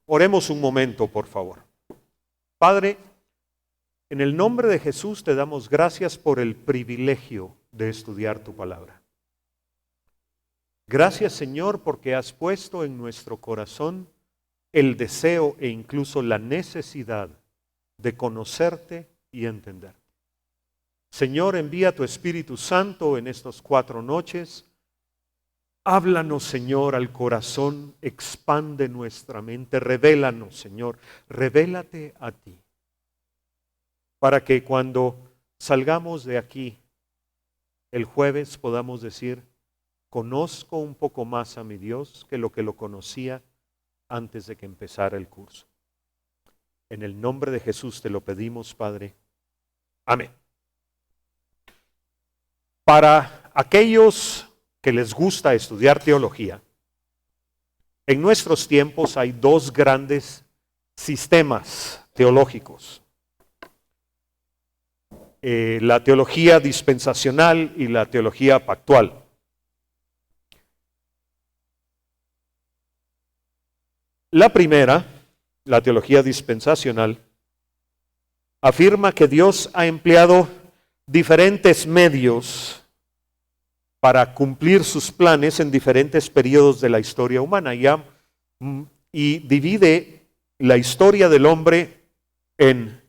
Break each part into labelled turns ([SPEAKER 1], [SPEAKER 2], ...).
[SPEAKER 1] Oremos un momento, por favor. Padre, en el nombre de Jesús te damos gracias por el privilegio de estudiar tu palabra. Gracias, Señor, porque has puesto en nuestro corazón el deseo e incluso la necesidad de conocerte y entenderte. Señor, envía tu Espíritu Santo en estas 4 noches. Háblanos, Señor, al corazón, expande nuestra mente, revélanos, Señor, revélate a ti, para que cuando salgamos de aquí el jueves podamos decir, conozco un poco más a mi Dios que lo conocía antes de que empezara el curso. En el nombre de Jesús te lo pedimos, Padre. Amén. Para aquellos que les gusta estudiar teología, en nuestros tiempos hay 2 grandes sistemas teológicos. La teología dispensacional y la teología pactual. La primera, la teología dispensacional, afirma que Dios ha empleado diferentes medios para cumplir sus planes en diferentes periodos de la historia humana y divide la historia del hombre en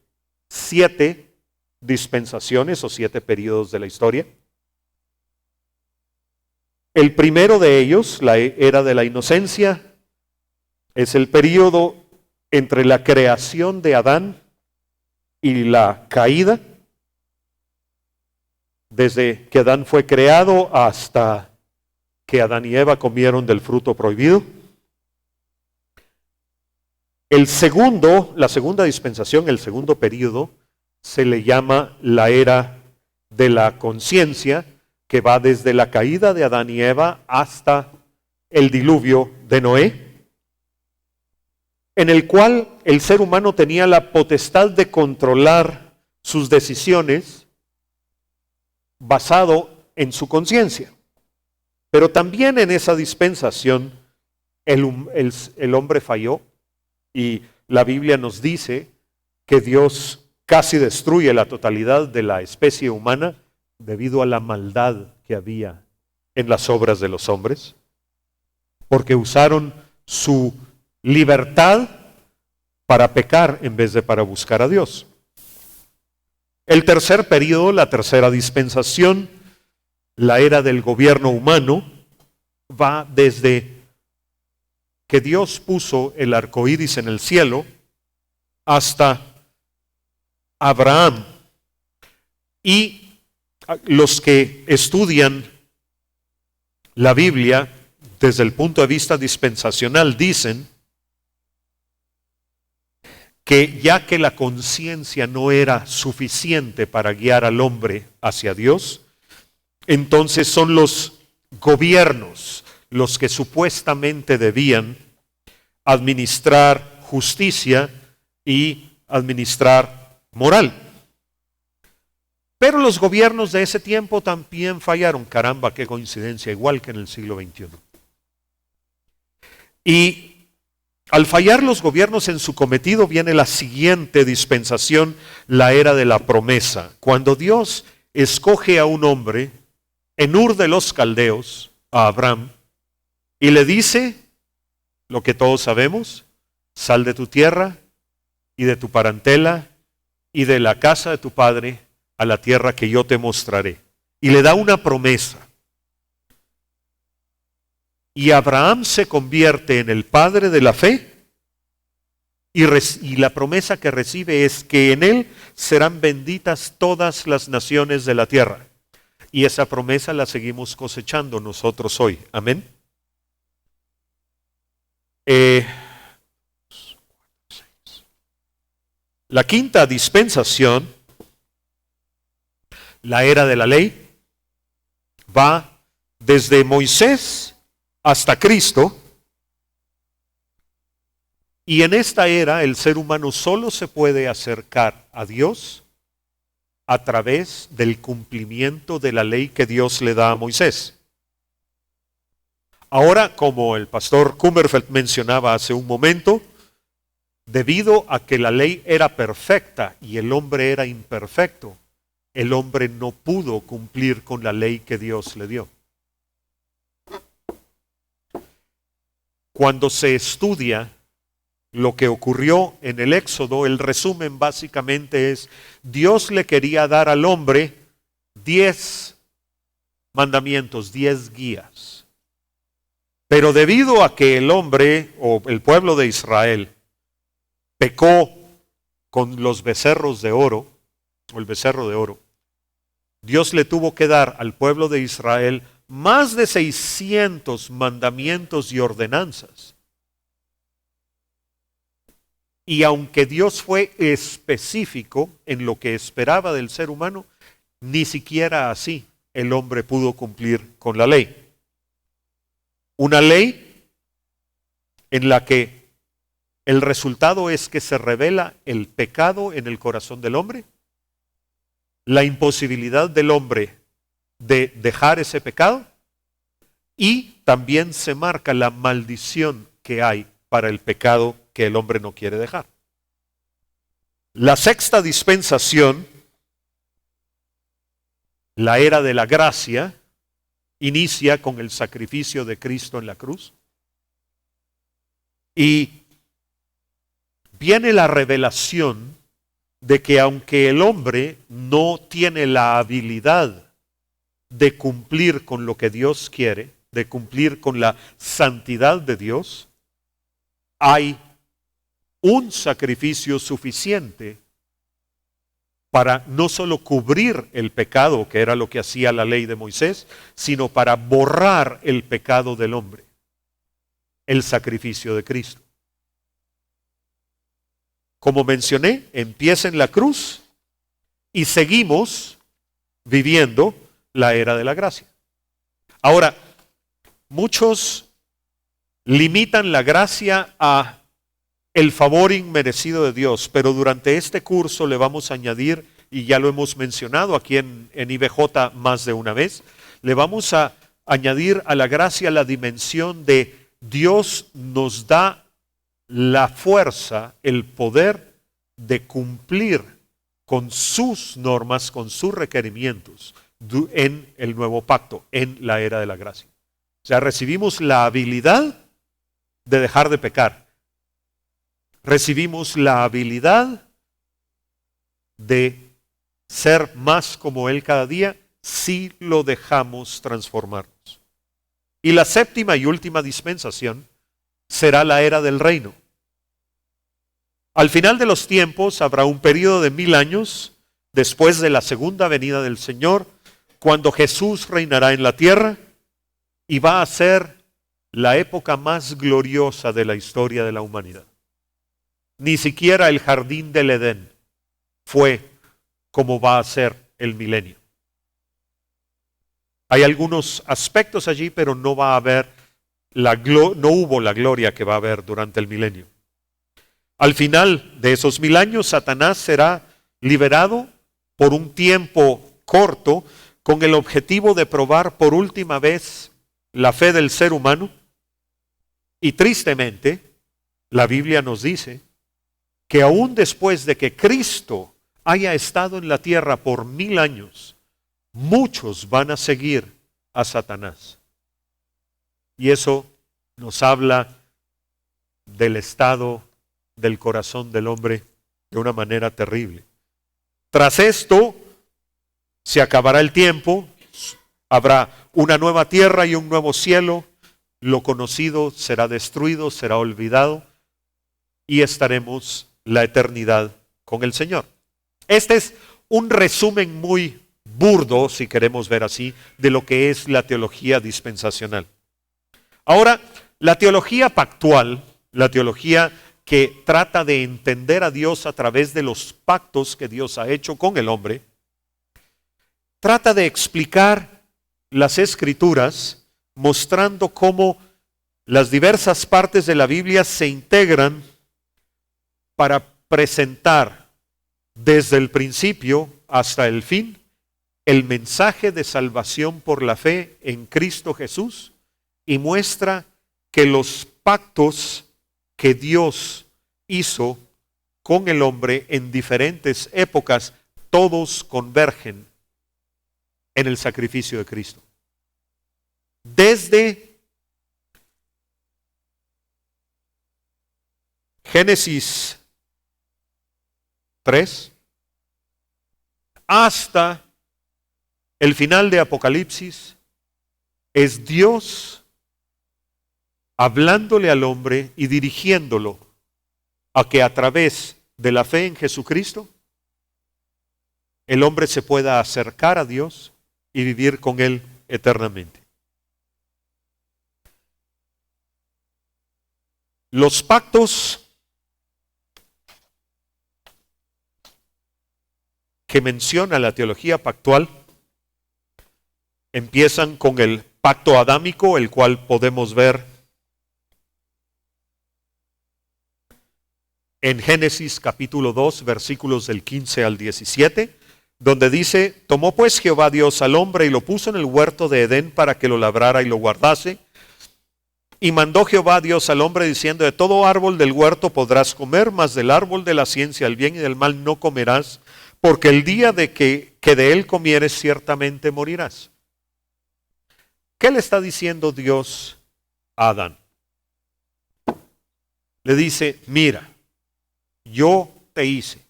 [SPEAKER 1] 7 dispensaciones o 7 periodos de la historia. El primero de ellos, la era de la inocencia, es el periodo entre la creación de Adán y la caída. Desde que Adán fue creado hasta que Adán y Eva comieron del fruto prohibido. La segunda dispensación, el segundo periodo, se le llama la era de la conciencia, que va desde la caída de Adán y Eva hasta el diluvio de Noé, en el cual el ser humano tenía la potestad de controlar sus decisiones basado en su conciencia. Pero también en esa dispensación el hombre falló y la Biblia nos dice que Dios casi destruye la totalidad de la especie humana debido a la maldad que había en las obras de los hombres, porque usaron su libertad para pecar en vez de para buscar a Dios. El tercer periodo, la tercera dispensación, la era del gobierno humano, va desde que Dios puso el arco iris en el cielo hasta Abraham. Y los que estudian la Biblia desde el punto de vista dispensacional dicen que ya que la conciencia no era suficiente para guiar al hombre hacia Dios, entonces son los gobiernos los que supuestamente debían administrar justicia y administrar moral. Pero los gobiernos de ese tiempo también fallaron. Caramba, qué coincidencia, igual que en el siglo XXI. Y al fallar los gobiernos en su cometido, viene la siguiente dispensación, la era de la promesa. Cuando Dios escoge a un hombre en Ur de los Caldeos, a Abraham, y le dice lo que todos sabemos: sal de tu tierra y de tu parentela y de la casa de tu padre a la tierra que yo te mostraré. Y le da una promesa. Y Abraham se convierte en el padre de la fe, y la promesa que recibe es que en él serán benditas todas las naciones de la tierra. Y esa promesa la seguimos cosechando nosotros hoy. Amén. La quinta dispensación, la era de la ley, va desde Moisés hasta Cristo. Y en esta era el ser humano solo se puede acercar a Dios a través del cumplimiento de la ley que Dios le da a Moisés. Ahora, como el pastor Kummerfeld mencionaba hace un momento, debido a que la ley era perfecta y el hombre era imperfecto, el hombre no pudo cumplir con la ley que Dios le dio. Cuando se estudia lo que ocurrió en el Éxodo, el resumen básicamente es: Dios le quería dar al hombre 10 mandamientos, 10 guías. Pero debido a que el hombre o el pueblo de Israel pecó con los becerros de oro, o el becerro de oro, Dios le tuvo que dar al pueblo de Israel más de 600 mandamientos y ordenanzas. Y aunque Dios fue específico en lo que esperaba del ser humano, ni siquiera así el hombre pudo cumplir con la ley. Una ley en la que el resultado es que se revela el pecado en el corazón del hombre, la imposibilidad del hombre de dejar ese pecado, y también se marca la maldición que hay para el pecado que el hombre no quiere dejar. La sexta dispensación, la era de la gracia, inicia con el sacrificio de Cristo en la cruz. Y viene la revelación de que aunque el hombre no tiene la habilidad de cumplir con lo que Dios quiere, de cumplir con la santidad de Dios, hay un sacrificio suficiente para no solo cubrir el pecado, que era lo que hacía la ley de Moisés, sino para borrar el pecado del hombre, el sacrificio de Cristo. Como mencioné, empieza en la cruz y seguimos viviendo la era de la gracia. Ahora, muchos limitan la gracia a el favor inmerecido de Dios, pero durante este curso le vamos a añadir, y ya lo hemos mencionado aquí en IBJ más de una vez, le vamos a añadir a la gracia la dimensión de Dios nos da la fuerza, el poder de cumplir con sus normas, con sus requerimientos en el nuevo pacto, en la era de la gracia. O sea, recibimos la habilidad de dejar de pecar. Recibimos la habilidad de ser más como Él cada día si lo dejamos transformarnos. Y la séptima y última dispensación será la era del reino. Al final de los tiempos habrá un periodo de 1000 años después de la segunda venida del Señor, cuando Jesús reinará en la tierra y va a ser la época más gloriosa de la historia de la humanidad. Ni siquiera el jardín del Edén fue como va a ser el milenio. Hay algunos aspectos allí, pero no va a haber no hubo la gloria que va a haber durante el milenio. Al final de esos 1000 años, Satanás será liberado por un tiempo corto con el objetivo de probar por última vez la fe del ser humano. Y tristemente, la Biblia nos dice que aún después de que Cristo haya estado en la tierra por 1000 años, muchos van a seguir a Satanás. Y eso nos habla del estado del corazón del hombre de una manera terrible. Tras esto, se acabará el tiempo, habrá una nueva tierra y un nuevo cielo, lo conocido será destruido, será olvidado, y estaremos la eternidad con el Señor. Este es un resumen muy burdo, si queremos ver así, de lo que es la teología dispensacional. Ahora, la teología pactual, la teología que trata de entender a Dios a través de los pactos que Dios ha hecho con el hombre, trata de explicar las Escrituras mostrando cómo las diversas partes de la Biblia se integran para presentar desde el principio hasta el fin el mensaje de salvación por la fe en Cristo Jesús, y muestra que los pactos que Dios hizo con el hombre en diferentes épocas, todos convergen en el sacrificio de Cristo. Desde Génesis 3 hasta el final de Apocalipsis, es Dios hablándole al hombre y dirigiéndolo a que a través de la fe en Jesucristo, el hombre se pueda acercar a Dios y vivir con Él eternamente. Los pactos que menciona la teología pactual empiezan con el pacto adámico, el cual podemos ver en Génesis capítulo 2, versículos del 15 al 17, donde dice: tomó pues Jehová Dios al hombre y lo puso en el huerto de Edén para que lo labrara y lo guardase. Y mandó Jehová Dios al hombre diciendo: de todo árbol del huerto podrás comer, mas del árbol de la ciencia del bien y del mal no comerás, porque el día de que de él comieres ciertamente morirás. ¿Qué le está diciendo Dios a Adán? Le dice: mira, yo te hice.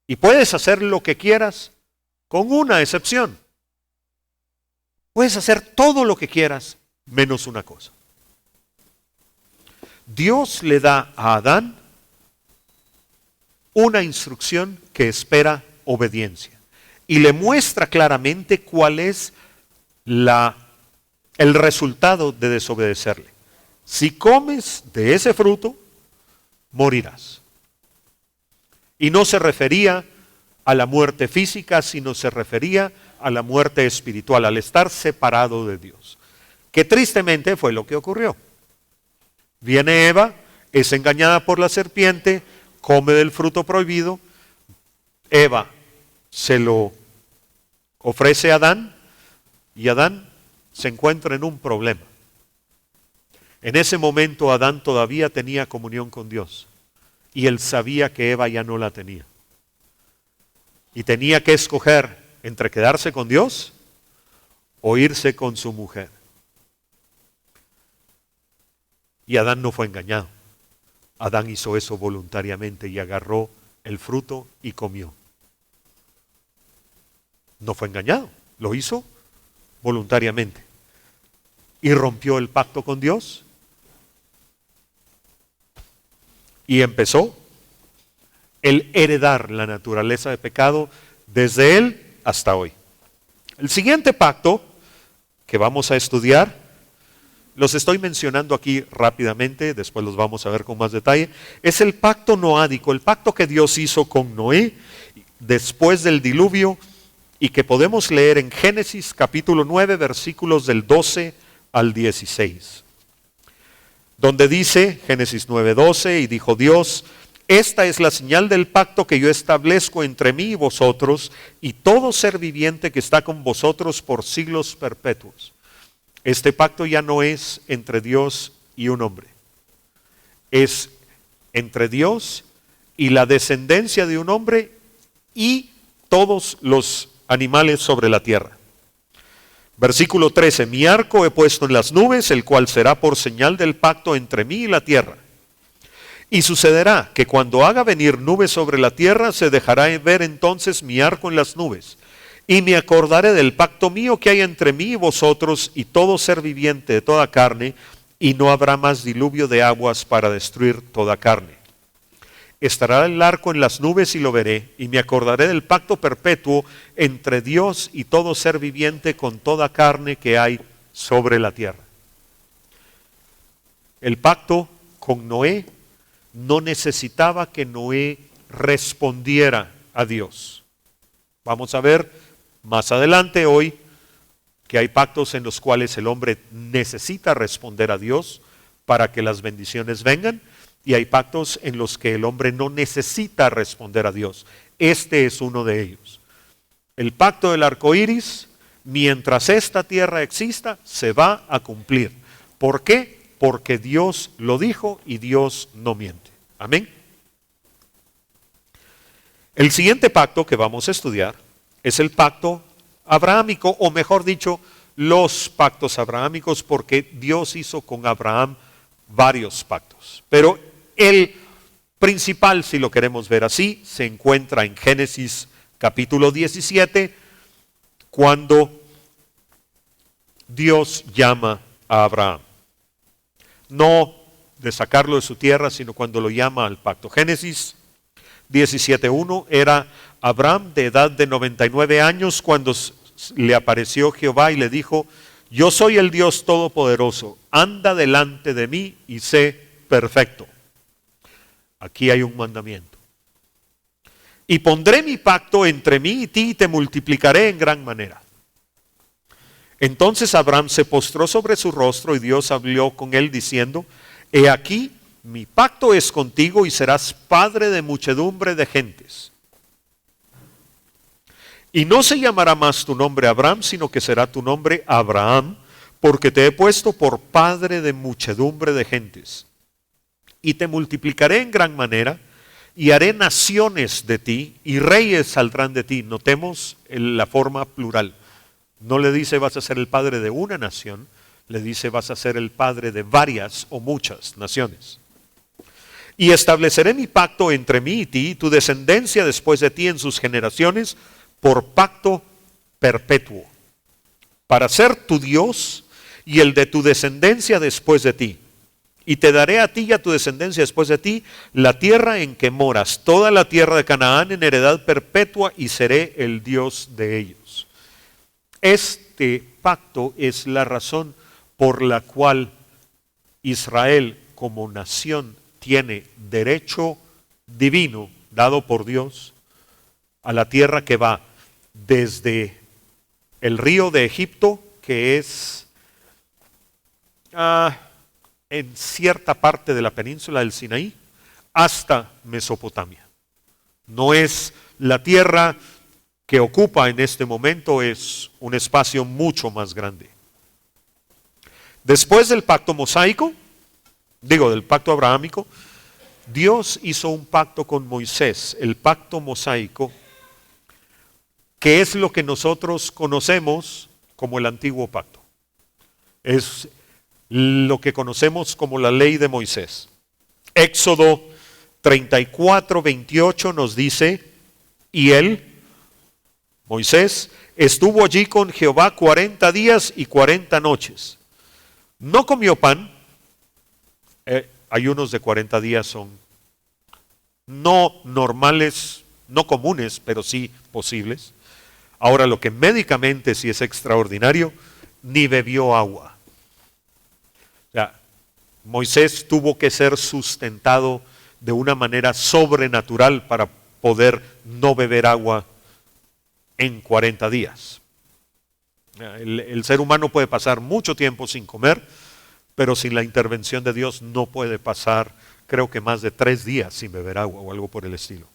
[SPEAKER 1] Y puedes hacer lo que quieras, con una excepción. Puedes hacer todo lo que quieras, menos una cosa. Dios le da a Adán una instrucción que espera obediencia. Y le muestra claramente cuál es el resultado de desobedecerle. Si comes de ese fruto, morirás. Y no se refería a la muerte física, sino se refería a la muerte espiritual, al estar separado de Dios. Que tristemente fue lo que ocurrió. Viene Eva, es engañada por la serpiente, come del fruto prohibido. Eva se lo ofrece a Adán y Adán se encuentra en un problema. En ese momento Adán todavía tenía comunión con Dios y él sabía que Eva ya no la tenía. Y tenía que escoger entre quedarse con Dios o irse con su mujer. Y Adán no fue engañado. Adán hizo eso voluntariamente y agarró el fruto y comió. No fue engañado, lo hizo voluntariamente. Y rompió el pacto con Dios. Y empezó el heredar la naturaleza de pecado desde él hasta hoy. El siguiente pacto que vamos a estudiar, los estoy mencionando aquí rápidamente, después los vamos a ver con más detalle, es el pacto noádico, el pacto que Dios hizo con Noé después del diluvio y que podemos leer en Génesis capítulo 9, versículos del 12 al 16. Donde dice, Génesis 9:12, y dijo Dios: esta es la señal del pacto que yo establezco entre mí y vosotros y todo ser viviente que está con vosotros por siglos perpetuos. Este pacto ya no es entre Dios y un hombre. Es entre Dios y la descendencia de un hombre y todos los animales sobre la tierra. Versículo 13, mi arco he puesto en las nubes, el cual será por señal del pacto entre mí y la tierra. Y sucederá que cuando haga venir nubes sobre la tierra, se dejará ver entonces mi arco en las nubes. Y me acordaré del pacto mío que hay entre mí y vosotros y todo ser viviente de toda carne, y no habrá más diluvio de aguas para destruir toda carne. Estará el arco en las nubes y lo veré, y me acordaré del pacto perpetuo entre Dios y todo ser viviente con toda carne que hay sobre la tierra. El pacto con Noé no necesitaba que Noé respondiera a Dios. Vamos a ver más adelante hoy que hay pactos en los cuales el hombre necesita responder a Dios para que las bendiciones vengan. Y hay pactos en los que el hombre no necesita responder a Dios. Este es uno de ellos. El pacto del arco iris, mientras esta tierra exista, se va a cumplir. ¿Por qué? Porque Dios lo dijo y Dios no miente. Amén. El siguiente pacto que vamos a estudiar es el pacto abrahámico, o mejor dicho, los pactos abrahámicos, porque Dios hizo con Abraham varios pactos. Pero el principal, si lo queremos ver así, se encuentra en Génesis capítulo 17, cuando Dios llama a Abraham. No de sacarlo de su tierra, sino cuando lo llama al pacto. Génesis 17:1, era Abraham de edad de 99 años cuando le apareció Jehová y le dijo: yo soy el Dios Todopoderoso, anda delante de mí y sé perfecto. Aquí hay un mandamiento. Y pondré mi pacto entre mí y ti y te multiplicaré en gran manera. Entonces Abraham se postró sobre su rostro y Dios habló con él diciendo: he aquí, mi pacto es contigo y serás padre de muchedumbre de gentes. Y no se llamará más tu nombre Abraham, sino que será tu nombre Abraham, porque te he puesto por padre de muchedumbre de gentes. Y te multiplicaré en gran manera, y haré naciones de ti, y reyes saldrán de ti. Notemos la forma plural. No le dice vas a ser el padre de una nación, le dice vas a ser el padre de varias o muchas naciones. Y estableceré mi pacto entre mí y ti, y tu descendencia después de ti en sus generaciones, por pacto perpetuo, para ser tu Dios y el de tu descendencia después de ti. Y te daré a ti y a tu descendencia después de ti la tierra en que moras, toda la tierra de Canaán en heredad perpetua, y seré el Dios de ellos. Este pacto es la razón por la cual Israel como nación tiene derecho divino dado por Dios a la tierra que va desde el río de Egipto, que es en cierta parte de la península del Sinaí, hasta Mesopotamia. No es la tierra que ocupa en este momento, es un espacio mucho más grande. Después del pacto mosaico, del pacto abrahámico, Dios hizo un pacto con Moisés, el pacto mosaico, que es lo que nosotros conocemos como el antiguo pacto. Es lo que conocemos como la ley de Moisés. Éxodo 34:28 nos dice: y él, Moisés, estuvo allí con Jehová 40 días y 40 noches. No comió pan. Ayunos de 40 días son no normales, no comunes, pero sí posibles. Ahora, lo que médicamente sí es extraordinario, ni bebió agua. O sea, Moisés tuvo que ser sustentado de una manera sobrenatural para poder no beber agua en 40 días. El ser humano puede pasar mucho tiempo sin comer, pero sin la intervención de Dios no puede pasar, creo que más de 3 días sin beber agua o algo por el estilo.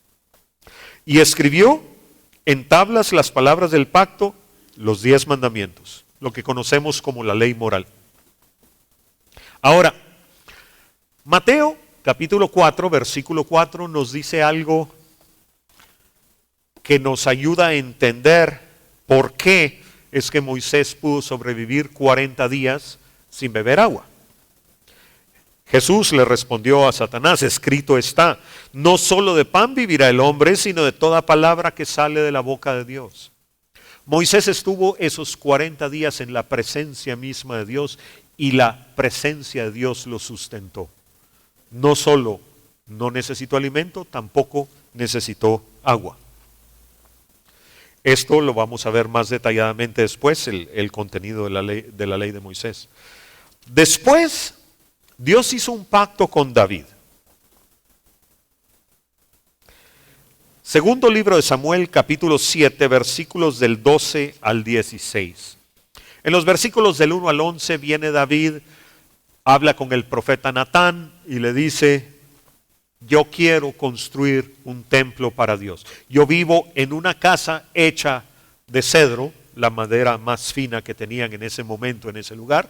[SPEAKER 1] Y escribió en tablas las palabras del pacto, los 10 mandamientos, lo que conocemos como la ley moral. Ahora, Mateo capítulo 4, versículo 4 nos dice algo que nos ayuda a entender por qué es que Moisés pudo sobrevivir 40 días sin beber agua. Jesús le respondió a Satanás: escrito está, no solo de pan vivirá el hombre, sino de toda palabra que sale de la boca de Dios. Moisés estuvo esos 40 días en la presencia misma de Dios, y la presencia de Dios lo sustentó. No solo no necesitó alimento, tampoco necesitó agua. Esto lo vamos a ver más detalladamente después, el contenido de la ley de Moisés. Después, Dios hizo un pacto con David. Segundo libro de Samuel, capítulo 7, versículos del 12 al 16. En los versículos del 1 al 11 viene David, habla con el profeta Natán y le dice: yo quiero construir un templo para Dios. Yo vivo en una casa hecha de cedro, la madera más fina que tenían en ese momento, en ese lugar.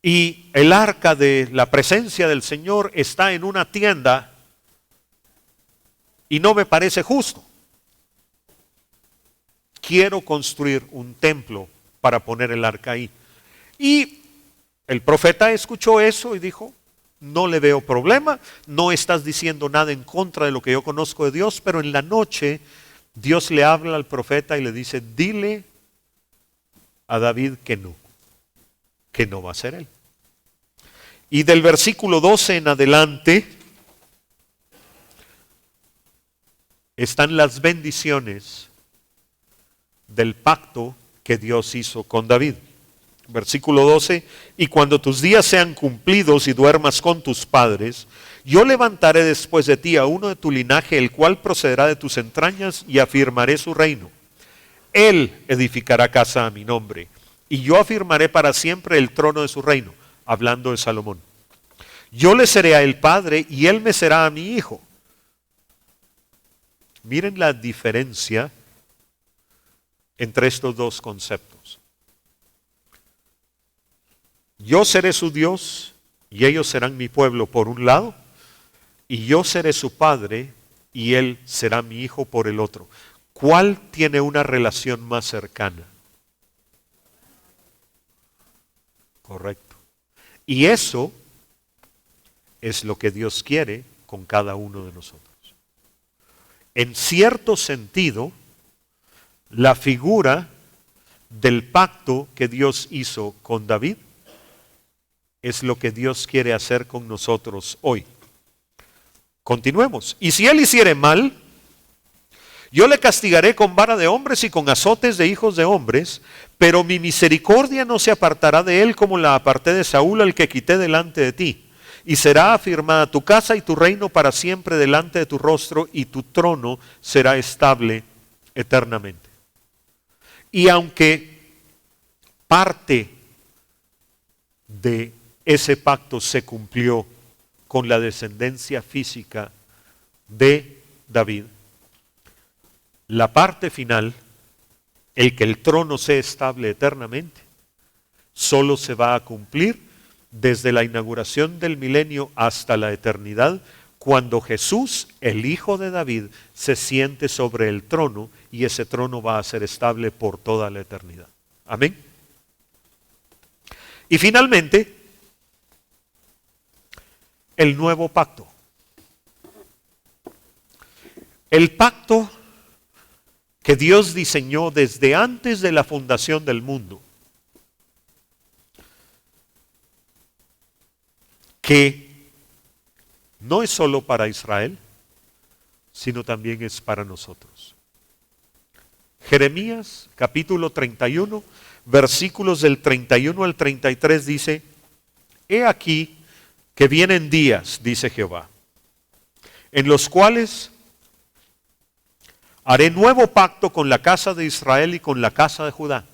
[SPEAKER 1] y el arca de la presencia del Señor está en una tienda y no me parece justo. Quiero construir un templo para poner el arca ahí. Y el profeta escuchó eso y dijo, no le veo problema, no estás diciendo nada en contra de lo que yo conozco de Dios, pero en la noche Dios le habla al profeta y le dice, dile a David que no va a ser él. Y del versículo 12 en adelante están las bendiciones del pacto que Dios hizo con David. Versículo 12, y cuando tus días sean cumplidos y duermas con tus padres, yo levantaré después de ti a uno de tu linaje, el cual procederá de tus entrañas, y afirmaré su reino. Él edificará casa a mi nombre, y yo afirmaré para siempre el trono de su reino, hablando de Salomón. Yo le seré a él padre, y él me será a mi hijo. Miren la diferencia entre estos dos conceptos. Yo seré su Dios y ellos serán mi pueblo por un lado, y yo seré su padre y él será mi hijo por el otro. ¿Cuál tiene una relación más cercana? Correcto. Y eso es lo que Dios quiere con cada uno de nosotros. En cierto sentido, la figura del pacto que Dios hizo con David es lo que Dios quiere hacer con nosotros hoy. Continuemos. Y si él hiciere mal, yo le castigaré con vara de hombres y con azotes de hijos de hombres, pero mi misericordia no se apartará de él como la aparté de Saúl, al que quité delante de ti. Y será afirmada tu casa y tu reino para siempre delante de tu rostro, y tu trono será estable eternamente. Y aunque parte de ese pacto se cumplió con la descendencia física de David, la parte final, el que el trono sea estable eternamente, solo se va a cumplir desde la inauguración del milenio hasta la eternidad, cuando Jesús, el Hijo de David, se siente sobre el trono, y ese trono va a ser estable por toda la eternidad. Amén. Y finalmente, el nuevo pacto. El pacto que Dios diseñó desde antes de la fundación del mundo, que no es solo para Israel, sino también es para nosotros. Jeremías capítulo 31, versículos del 31 al 33 dice, he aquí que vienen días, dice Jehová, en los cuales haré nuevo pacto con la casa de Israel y con la casa de Judá.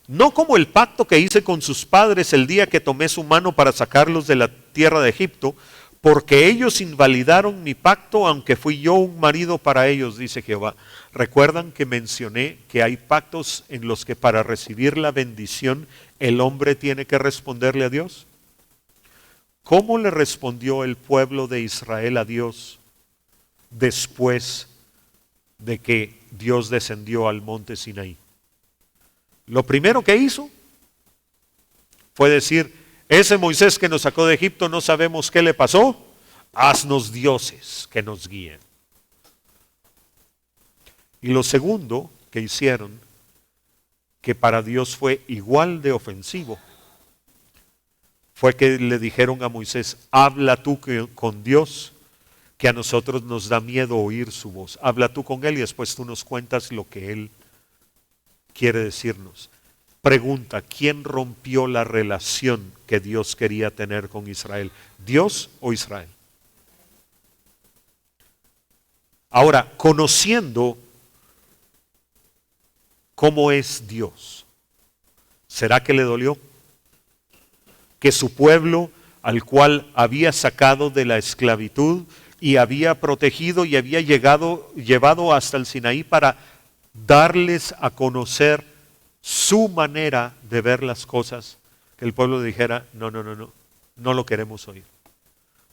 [SPEAKER 1] No como el pacto que hice con sus padres el día que tomé su mano para sacarlos de la tierra de Egipto, porque ellos invalidaron mi pacto, aunque fui yo un marido para ellos, dice Jehová. ¿Recuerdan que mencioné que hay pactos en los que para recibir la bendición el hombre tiene que responderle a Dios? ¿Cómo le respondió el pueblo de Israel a Dios después de que Dios descendió al monte Sinaí? Lo primero que hizo fue decir, ese Moisés que nos sacó de Egipto no sabemos qué le pasó, haznos dioses que nos guíen. Y lo segundo que hicieron, que para Dios fue igual de ofensivo, fue que le dijeron a Moisés, habla tú con Dios, que a nosotros nos da miedo oír su voz. Habla tú con él y después tú nos cuentas lo que él quiere decirnos. Pregunta, ¿quién rompió la relación que Dios quería tener con Israel? ¿Dios o Israel? Ahora, conociendo cómo es Dios, ¿será que le dolió? Que su pueblo, al cual había sacado de la esclavitud y había protegido y había llevado hasta el Sinaí para darles a conocer su manera de ver las cosas, que el pueblo dijera, no, no, no, no, no lo queremos oír.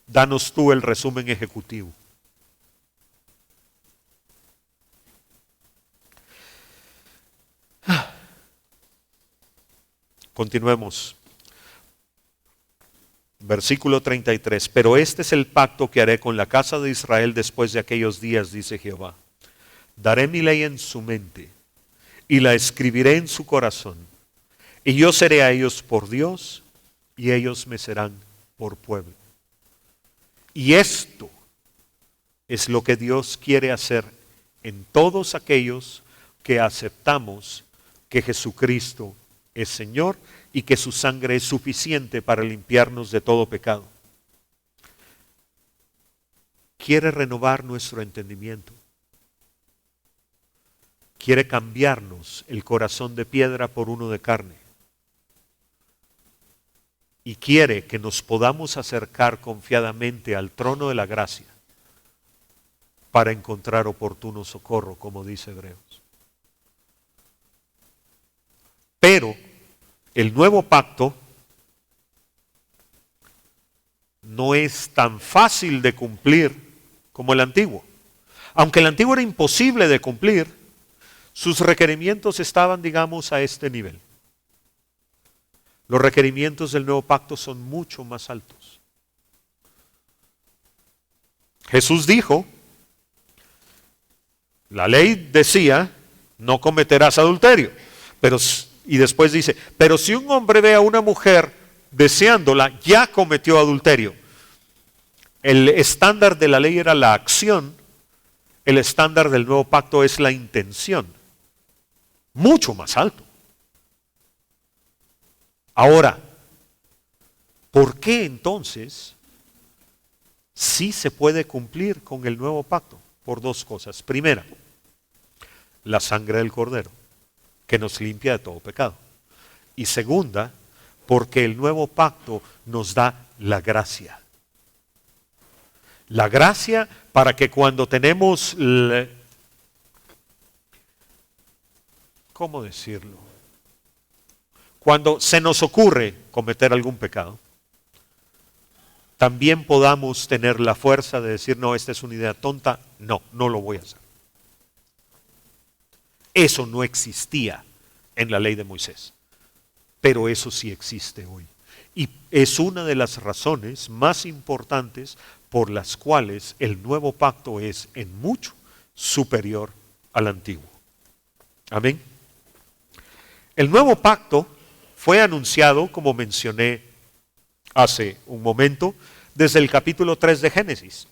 [SPEAKER 1] Danos tú el resumen ejecutivo. Continuemos. Versículo 33. Pero este es el pacto que haré con la casa de Israel después de aquellos días, dice Jehová. Daré mi ley en su mente y la escribiré en su corazón. Y yo seré a ellos por Dios y ellos me serán por pueblo. Y esto es lo que Dios quiere hacer en todos aquellos que aceptamos que Jesucristo es Señor y que su sangre es suficiente para limpiarnos de todo pecado. Quiere renovar nuestro entendimiento. Quiere cambiarnos el corazón de piedra por uno de carne. Y quiere que nos podamos acercar confiadamente al trono de la gracia para encontrar oportuno socorro, como dice Hebreos. Pero el nuevo pacto no es tan fácil de cumplir como el antiguo. Aunque el antiguo era imposible de cumplir, sus requerimientos estaban, digamos, a este nivel. Los requerimientos del nuevo pacto son mucho más altos. Jesús dijo, la ley decía, no cometerás adulterio, y después dice, pero si un hombre ve a una mujer deseándola, ya cometió adulterio. El estándar de la ley era la acción, el estándar del nuevo pacto es la intención. Mucho más alto. Ahora, ¿por qué entonces sí se puede cumplir con el nuevo pacto? Por dos cosas. Primera, la sangre del Cordero, que nos limpia de todo pecado. Y segunda, porque el nuevo pacto nos da la gracia. La gracia para que cuando tenemos, ¿cómo decirlo? Cuando se nos ocurre cometer algún pecado, también podamos tener la fuerza de decir, no, esta es una idea tonta, no lo voy a hacer. Eso no existía en la ley de Moisés, pero eso sí existe hoy. Y es una de las razones más importantes por las cuales el nuevo pacto es en mucho superior al antiguo. Amén. El nuevo pacto fue anunciado, como mencioné hace un momento, desde el capítulo 3 de Génesis.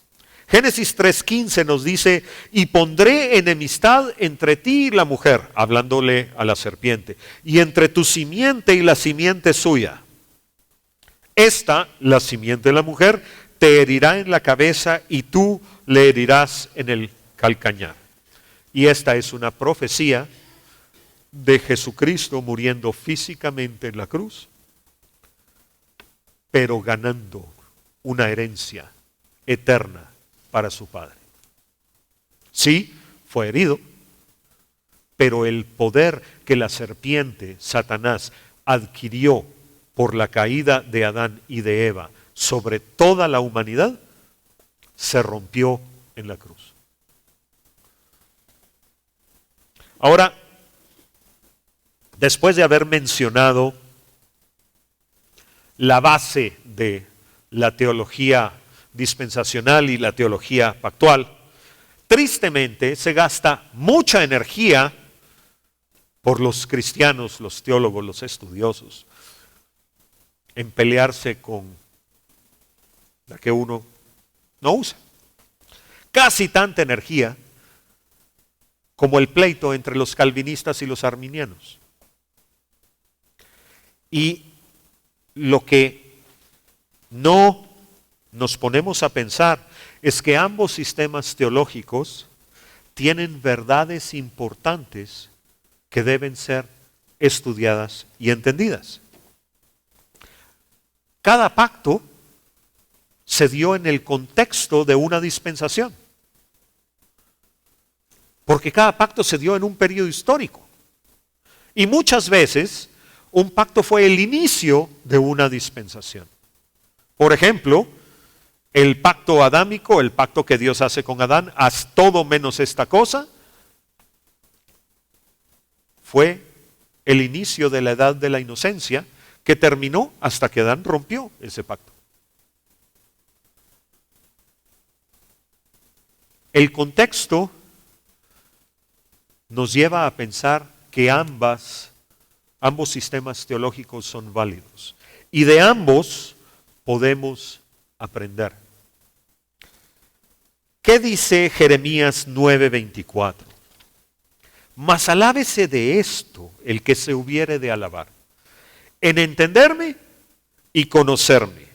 [SPEAKER 1] Génesis 3:15 nos dice, y pondré enemistad entre ti y la mujer, hablándole a la serpiente, y entre tu simiente y la simiente suya. Esta, la simiente de la mujer, te herirá en la cabeza y tú le herirás en el calcañar. Y esta es una profecía de Jesucristo muriendo físicamente en la cruz, pero ganando una herencia eterna para su Padre. Sí, fue herido, pero el poder que la serpiente, Satanás, adquirió por la caída de Adán y de Eva sobre toda la humanidad, se rompió en la cruz. Ahora, después de haber mencionado la base de la teología dispensacional y la teología pactual, tristemente se gasta mucha energía por los cristianos, los teólogos, los estudiosos, en pelearse con la que uno no usa. Casi tanta energía como el pleito entre los calvinistas y los arminianos. Y lo que no nos ponemos a pensar es que ambos sistemas teológicos tienen verdades importantes que deben ser estudiadas y entendidas. Cada pacto se dio en el contexto de una dispensación, porque cada pacto se dio en un periodo histórico. Y muchas veces un pacto fue el inicio de una dispensación. Por ejemplo, el pacto adámico, el pacto que Dios hace con Adán, haz todo menos esta cosa, fue el inicio de la edad de la inocencia que terminó hasta que Adán rompió ese pacto. El contexto nos lleva a pensar que ambos sistemas teológicos son válidos y de ambos podemos aprender. ¿Qué dice Jeremías 9:24? Mas alábese de esto el que se hubiere de alabar, en entenderme y conocerme,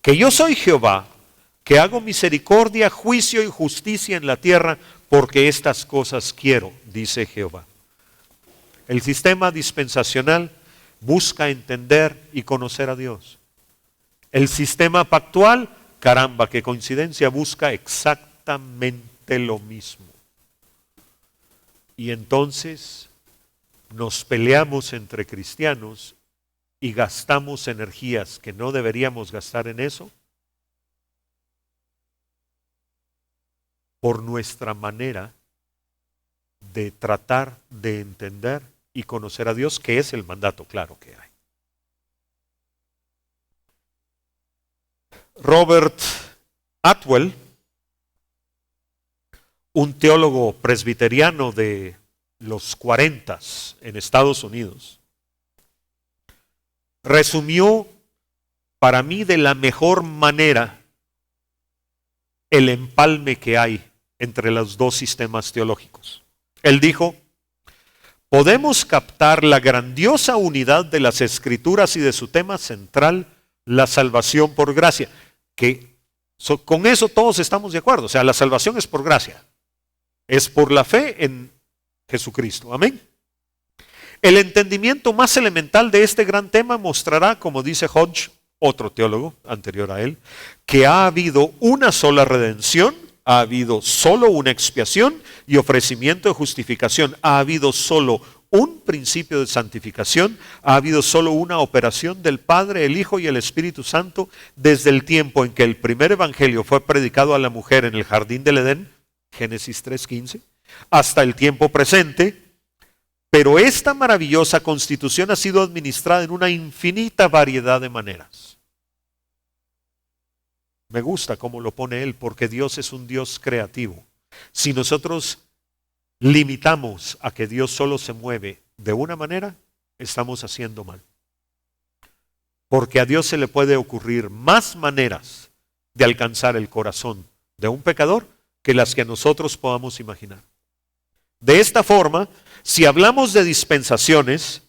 [SPEAKER 1] que yo soy Jehová, que hago misericordia, juicio y justicia en la tierra, porque estas cosas quiero, dice Jehová. El sistema dispensacional busca entender y conocer a Dios. El sistema pactual, caramba, qué coincidencia, busca exactamente lo mismo. Y entonces nos peleamos entre cristianos y gastamos energías que no deberíamos gastar en eso por nuestra manera de tratar de entender y conocer a Dios, que es el mandato claro que hay. Robert Atwell, un teólogo presbiteriano de los 40 en Estados Unidos, resumió para mí de la mejor manera el empalme que hay entre los dos sistemas teológicos. Él dijo: podemos captar la grandiosa unidad de las Escrituras y de su tema central, la salvación por gracia, que con eso todos estamos de acuerdo. O sea, la salvación es por gracia, es por la fe en Jesucristo. Amén. El entendimiento más elemental de este gran tema mostrará, como dice Hodge, otro teólogo anterior a él, que ha habido una sola redención, ha habido solo una expiación y ofrecimiento de justificación, ha habido solo un principio de santificación, ha habido solo una operación del Padre, el Hijo y el Espíritu Santo desde el tiempo en que el primer evangelio fue predicado a la mujer en el jardín del Edén, Génesis 3:15, hasta el tiempo presente. Pero esta maravillosa constitución ha sido administrada en una infinita variedad de maneras. Me gusta cómo lo pone él, porque Dios es un Dios creativo. Si nosotros limitamos a que Dios solo se mueve de una manera, estamos haciendo mal. Porque a Dios se le puede ocurrir más maneras de alcanzar el corazón de un pecador que las que nosotros podamos imaginar. De esta forma, si hablamos de dispensaciones,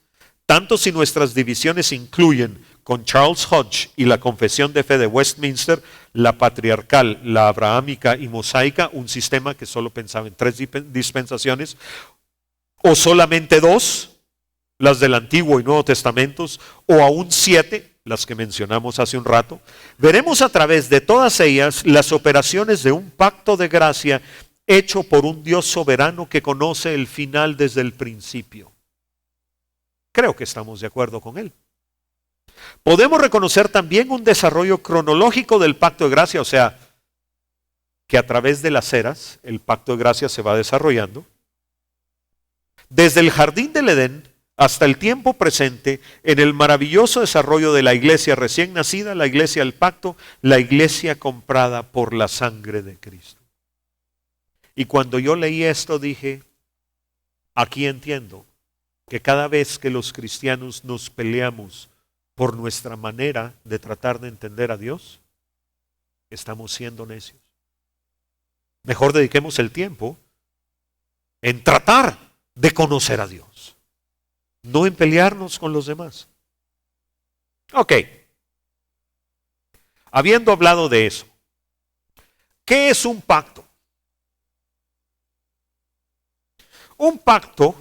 [SPEAKER 1] tanto si nuestras divisiones incluyen con Charles Hodge y la Confesión de Fe de Westminster, la patriarcal, la abrahámica y mosaica, un sistema que solo pensaba en 3 dispensaciones, o solamente 2, las del Antiguo y Nuevo Testamentos, o aún 7, las que mencionamos hace un rato, veremos a través de todas ellas las operaciones de un pacto de gracia hecho por un Dios soberano que conoce el final desde el principio. Creo que estamos de acuerdo con él. Podemos reconocer también un desarrollo cronológico del pacto de gracia, o sea, que a través de las eras el pacto de gracia se va desarrollando. Desde el jardín del Edén hasta el tiempo presente, en el maravilloso desarrollo de la iglesia recién nacida, la iglesia del pacto, la iglesia comprada por la sangre de Cristo. Y cuando yo leí esto dije, aquí entiendo que cada vez que los cristianos nos peleamos por nuestra manera de tratar de entender a Dios, estamos siendo necios. Mejor dediquemos el tiempo en tratar de conocer a Dios, no en pelearnos con los demás. Ok. Habiendo hablado de eso, ¿qué es un pacto? Un pacto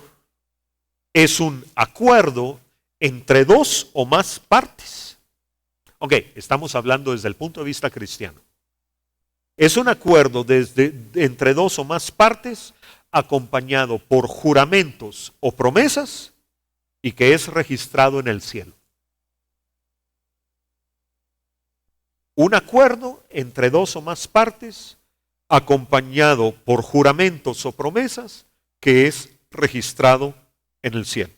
[SPEAKER 1] es un acuerdo entre 2 o más partes. Ok, estamos hablando desde el punto de vista cristiano. Es un acuerdo entre 2 o más partes acompañado por juramentos o promesas y que es registrado en el cielo. Un acuerdo entre dos o más partes, acompañado por juramentos o promesas, que es registrado en el cielo.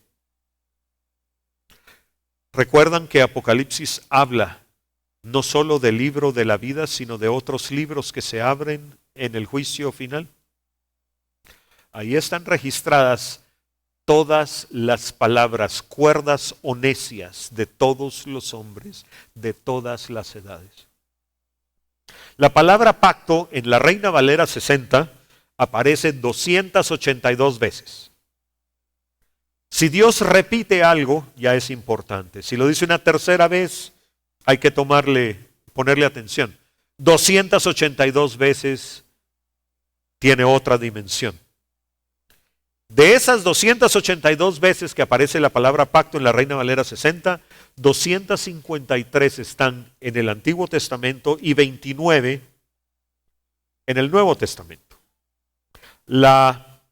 [SPEAKER 1] Recuerdan que Apocalipsis habla no solo del libro de la vida, sino de otros libros que se abren en el juicio final. Ahí están registradas todas las palabras cuerdas o necias de todos los hombres, de todas las edades. La palabra pacto en la Reina Valera 60 aparece 282 veces. Si Dios repite algo, ya es importante. Si lo dice una tercera vez, hay que ponerle atención. 282 veces tiene otra dimensión. De esas 282 veces que aparece la palabra pacto en la Reina Valera 60, 253 están en el Antiguo Testamento y 29 en el Nuevo Testamento. La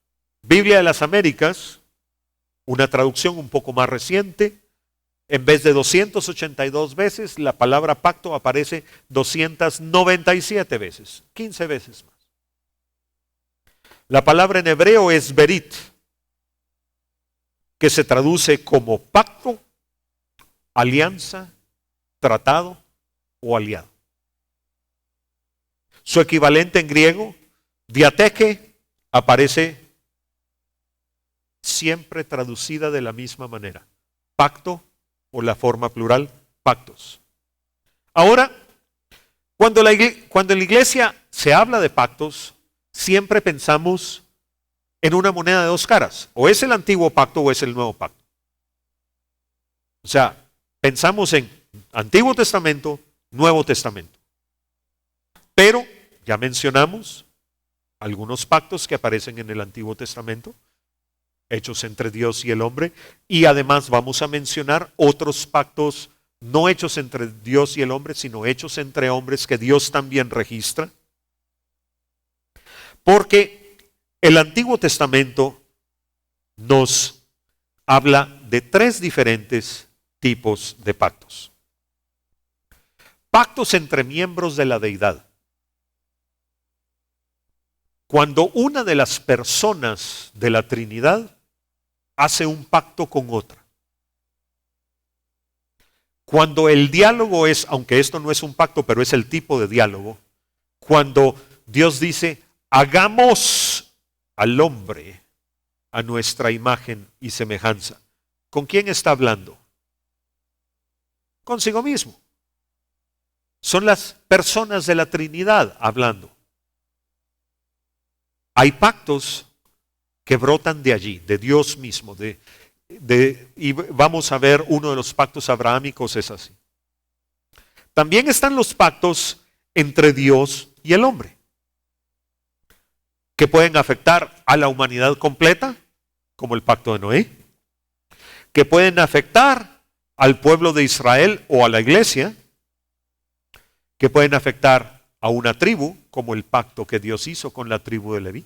[SPEAKER 1] Biblia de las Américas, una traducción un poco más reciente, en vez de 282 veces, la palabra pacto aparece 297 veces, 15 veces más. La palabra en hebreo es berit, que se traduce como pacto, alianza, tratado o aliado. Su equivalente en griego, diateque, aparece siempre traducida de la misma manera. Pacto o la forma plural, pactos. Ahora, cuando en la iglesia se habla de pactos, siempre pensamos en una moneda de dos caras. O es el antiguo pacto o es el nuevo pacto. O sea, pensamos en Antiguo Testamento, Nuevo Testamento. Pero ya mencionamos algunos pactos que aparecen en el Antiguo Testamento, hechos entre Dios y el hombre, y además vamos a mencionar otros pactos no hechos entre Dios y el hombre, sino hechos entre hombres que Dios también registra. Porque el Antiguo Testamento nos habla de tres diferentes tipos de pactos. Pactos entre miembros de la deidad. Cuando una de las personas de la Trinidad hace un pacto con otra. Cuando el diálogo es, aunque esto no es un pacto, pero es el tipo de diálogo, cuando Dios dice, hagamos al hombre a nuestra imagen y semejanza. ¿Con quién está hablando? Consigo mismo. Son las personas de la Trinidad hablando. Hay pactos que brotan de allí, de Dios mismo. Y vamos a ver, uno de los pactos abrahámicos es así. También están los pactos entre Dios y el hombre, que pueden afectar a la humanidad completa, como el pacto de Noé, que pueden afectar al pueblo de Israel o a la iglesia, que pueden afectar a una tribu, como el pacto que Dios hizo con la tribu de Leví,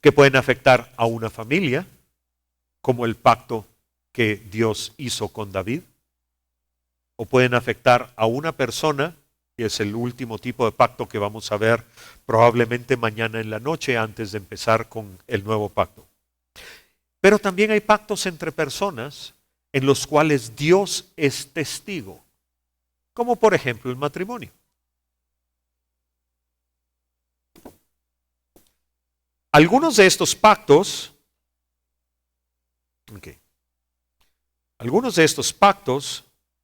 [SPEAKER 1] que pueden afectar a una familia, como el pacto que Dios hizo con David, o pueden afectar a una persona, y es el último tipo de pacto que vamos a ver probablemente mañana en la noche antes de empezar con el nuevo pacto. Pero también hay pactos entre personas en los cuales Dios es testigo, como por ejemplo el matrimonio. Algunos de estos pactos,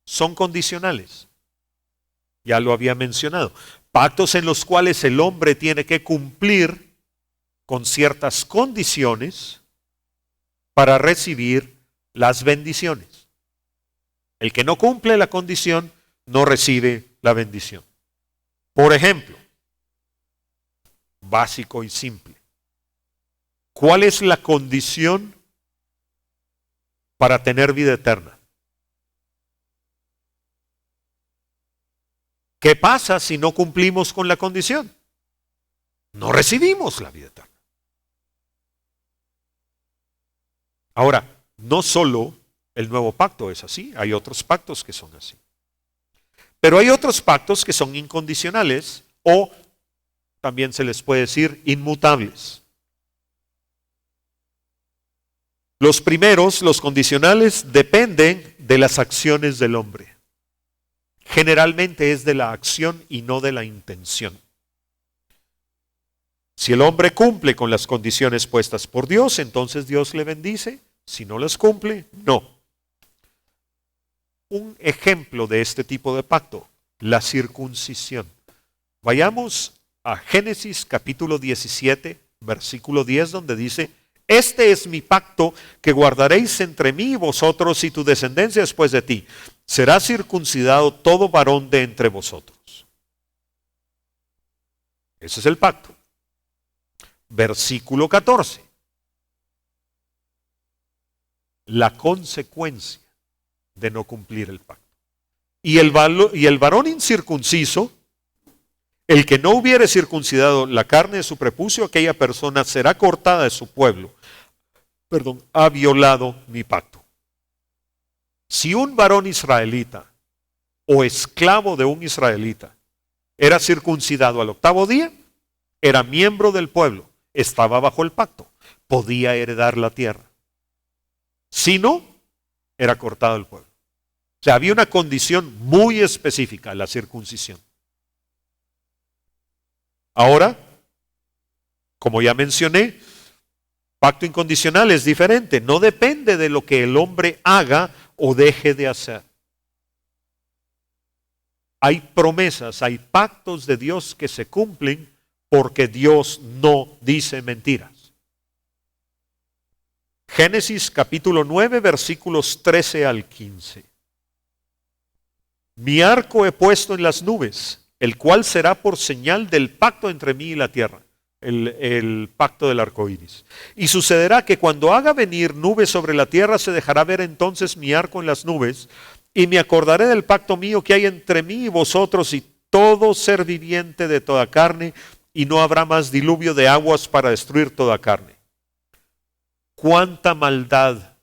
[SPEAKER 1] son condicionales. Ya lo había mencionado. Pactos en los cuales el hombre tiene que cumplir con ciertas condiciones para recibir las bendiciones. El que no cumple la condición no recibe la bendición. Por ejemplo, básico y simple. ¿Cuál es la condición para tener vida eterna? ¿Qué pasa si no cumplimos con la condición? No recibimos la vida eterna. Ahora, no solo el nuevo pacto es así, hay otros pactos que son así. Pero hay otros pactos que son incondicionales o también se les puede decir inmutables. Los primeros, los condicionales, dependen de las acciones del hombre. Generalmente es de la acción y no de la intención. Si el hombre cumple con las condiciones puestas por Dios, entonces Dios le bendice. Si no las cumple, no. Un ejemplo de este tipo de pacto, la circuncisión. Vayamos a Génesis capítulo 17, versículo 10, donde dice: este es mi pacto que guardaréis entre mí y vosotros y tu descendencia después de ti. Será circuncidado todo varón de entre vosotros. Ese es el pacto. Versículo 14. La consecuencia de no cumplir el pacto. Y el varón incircunciso, el que no hubiere circuncidado la carne de su prepucio, aquella persona será cortada de su pueblo. Ha violado mi pacto. Si un varón israelita o esclavo de un israelita era circuncidado al 8º día, era miembro del pueblo, estaba bajo el pacto, podía heredar la tierra. Si no, era cortado del pueblo. O sea, había una condición muy específica, la circuncisión. Ahora, como ya mencioné, pacto incondicional es diferente, no depende de lo que el hombre haga o deje de hacer. Hay promesas, hay pactos de Dios que se cumplen porque Dios no dice mentiras. Génesis capítulo 9, versículos 13 al 15. Mi arco he puesto en las nubes, el cual será por señal del pacto entre mí y la tierra. El pacto del arco iris. Y sucederá que cuando haga venir nubes sobre la tierra, se dejará ver entonces mi arco en las nubes, y me acordaré del pacto mío que hay entre mí y vosotros y todo ser viviente de toda carne, y no habrá más diluvio de aguas para destruir toda carne. ¿Cuánta maldad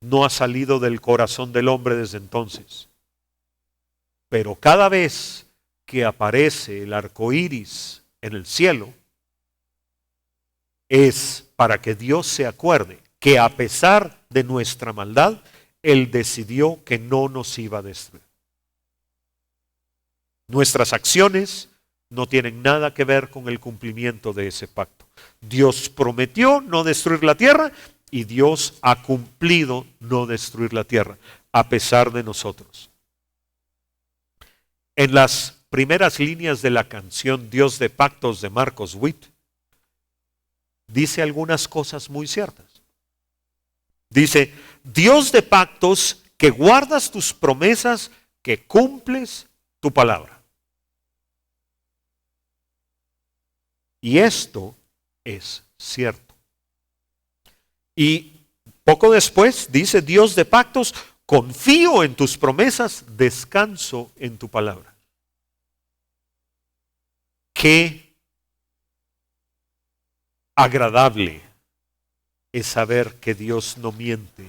[SPEAKER 1] no ha salido del corazón del hombre desde entonces? Pero cada vez que aparece el arco iris en el cielo, es para que Dios se acuerde que a pesar de nuestra maldad, Él decidió que no nos iba a destruir. Nuestras acciones no tienen nada que ver con el cumplimiento de ese pacto. Dios prometió no destruir la tierra y Dios ha cumplido no destruir la tierra, a pesar de nosotros. En las primeras líneas de la canción Dios de Pactos de Marcos Witt, dice algunas cosas muy ciertas. Dice: Dios de pactos, que guardas tus promesas, que cumples tu palabra. Y esto es cierto. Y poco después dice: Dios de pactos, confío en tus promesas, descanso en tu palabra. Qué agradable es saber que Dios no miente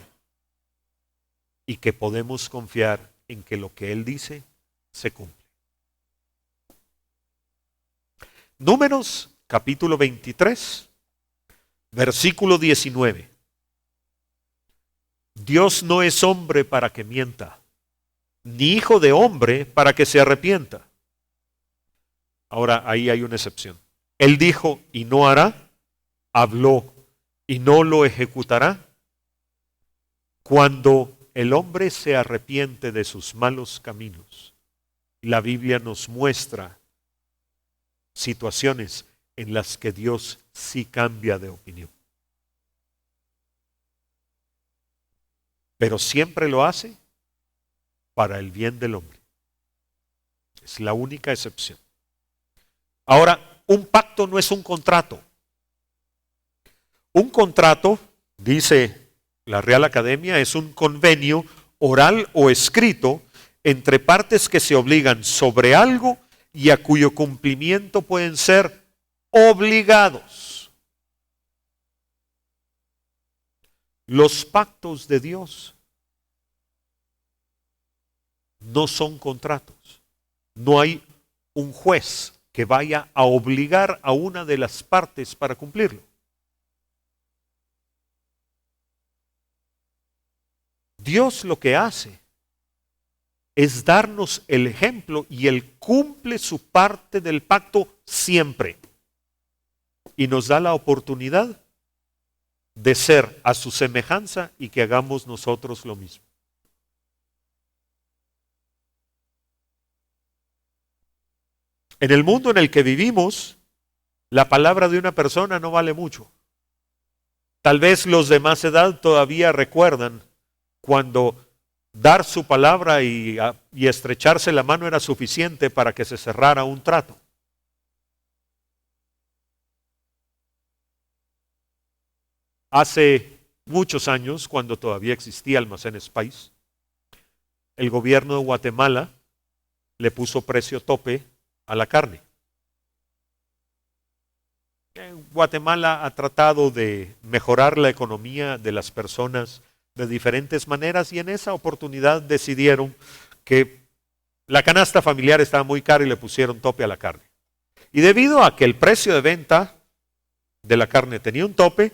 [SPEAKER 1] y que podemos confiar en que lo que Él dice se cumple. Números capítulo 23, versículo 19. Dios no es hombre para que mienta, ni hijo de hombre para que se arrepienta. Ahora, ahí hay una excepción. Él dijo y no hará, habló y no lo ejecutará. Cuando el hombre se arrepiente de sus malos caminos, la Biblia nos muestra situaciones en las que Dios sí cambia de opinión. Pero siempre lo hace para el bien del hombre. Es la única excepción. Ahora, un pacto no es un contrato. Un contrato, dice la Real Academia, es un convenio oral o escrito entre partes que se obligan sobre algo y a cuyo cumplimiento pueden ser obligados. Los pactos de Dios no son contratos. No hay un juez que vaya a obligar a una de las partes para cumplirlo. Dios lo que hace es darnos el ejemplo y Él cumple su parte del pacto siempre. Y nos da la oportunidad de ser a su semejanza y que hagamos nosotros lo mismo. En el mundo en el que vivimos, la palabra de una persona no vale mucho. Tal vez los de más edad todavía recuerdan cuando dar su palabra y estrecharse la mano era suficiente para que se cerrara un trato. Hace muchos años, cuando todavía existía Almacén Spice, el gobierno de Guatemala le puso precio tope a la carne. Guatemala ha tratado de mejorar la economía de las personas de diferentes maneras y en esa oportunidad decidieron que la canasta familiar estaba muy cara y le pusieron tope a la carne. Y debido a que el precio de venta de la carne tenía un tope,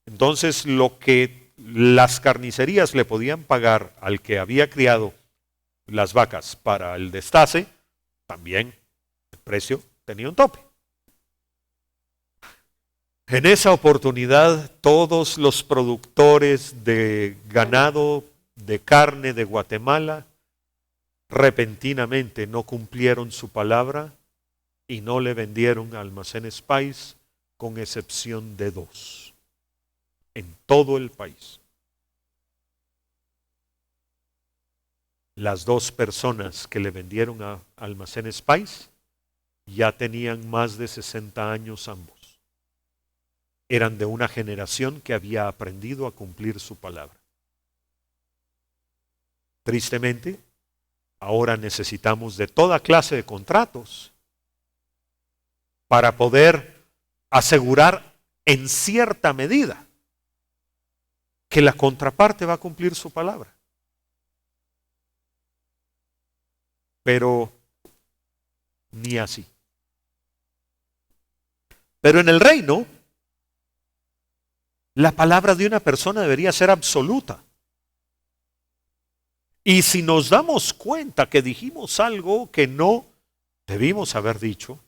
[SPEAKER 1] entonces lo que las carnicerías le podían pagar al que había criado las vacas para el destace, también el precio tenía un tope. En esa oportunidad, todos los productores de ganado, de carne de Guatemala, repentinamente no cumplieron su palabra y no le vendieron a Almacén Spice, con excepción de 2, en todo el país. Las 2 personas que le vendieron a Almacén Spice ya tenían más de 60 años ambos. Eran de una generación que había aprendido a cumplir su palabra. Tristemente, ahora necesitamos de toda clase de contratos para poder asegurar en cierta medida que la contraparte va a cumplir su palabra. Pero ni así. Pero en el reino, la palabra de una persona debería ser absoluta. Y si nos damos cuenta que dijimos algo que no debimos haber dicho,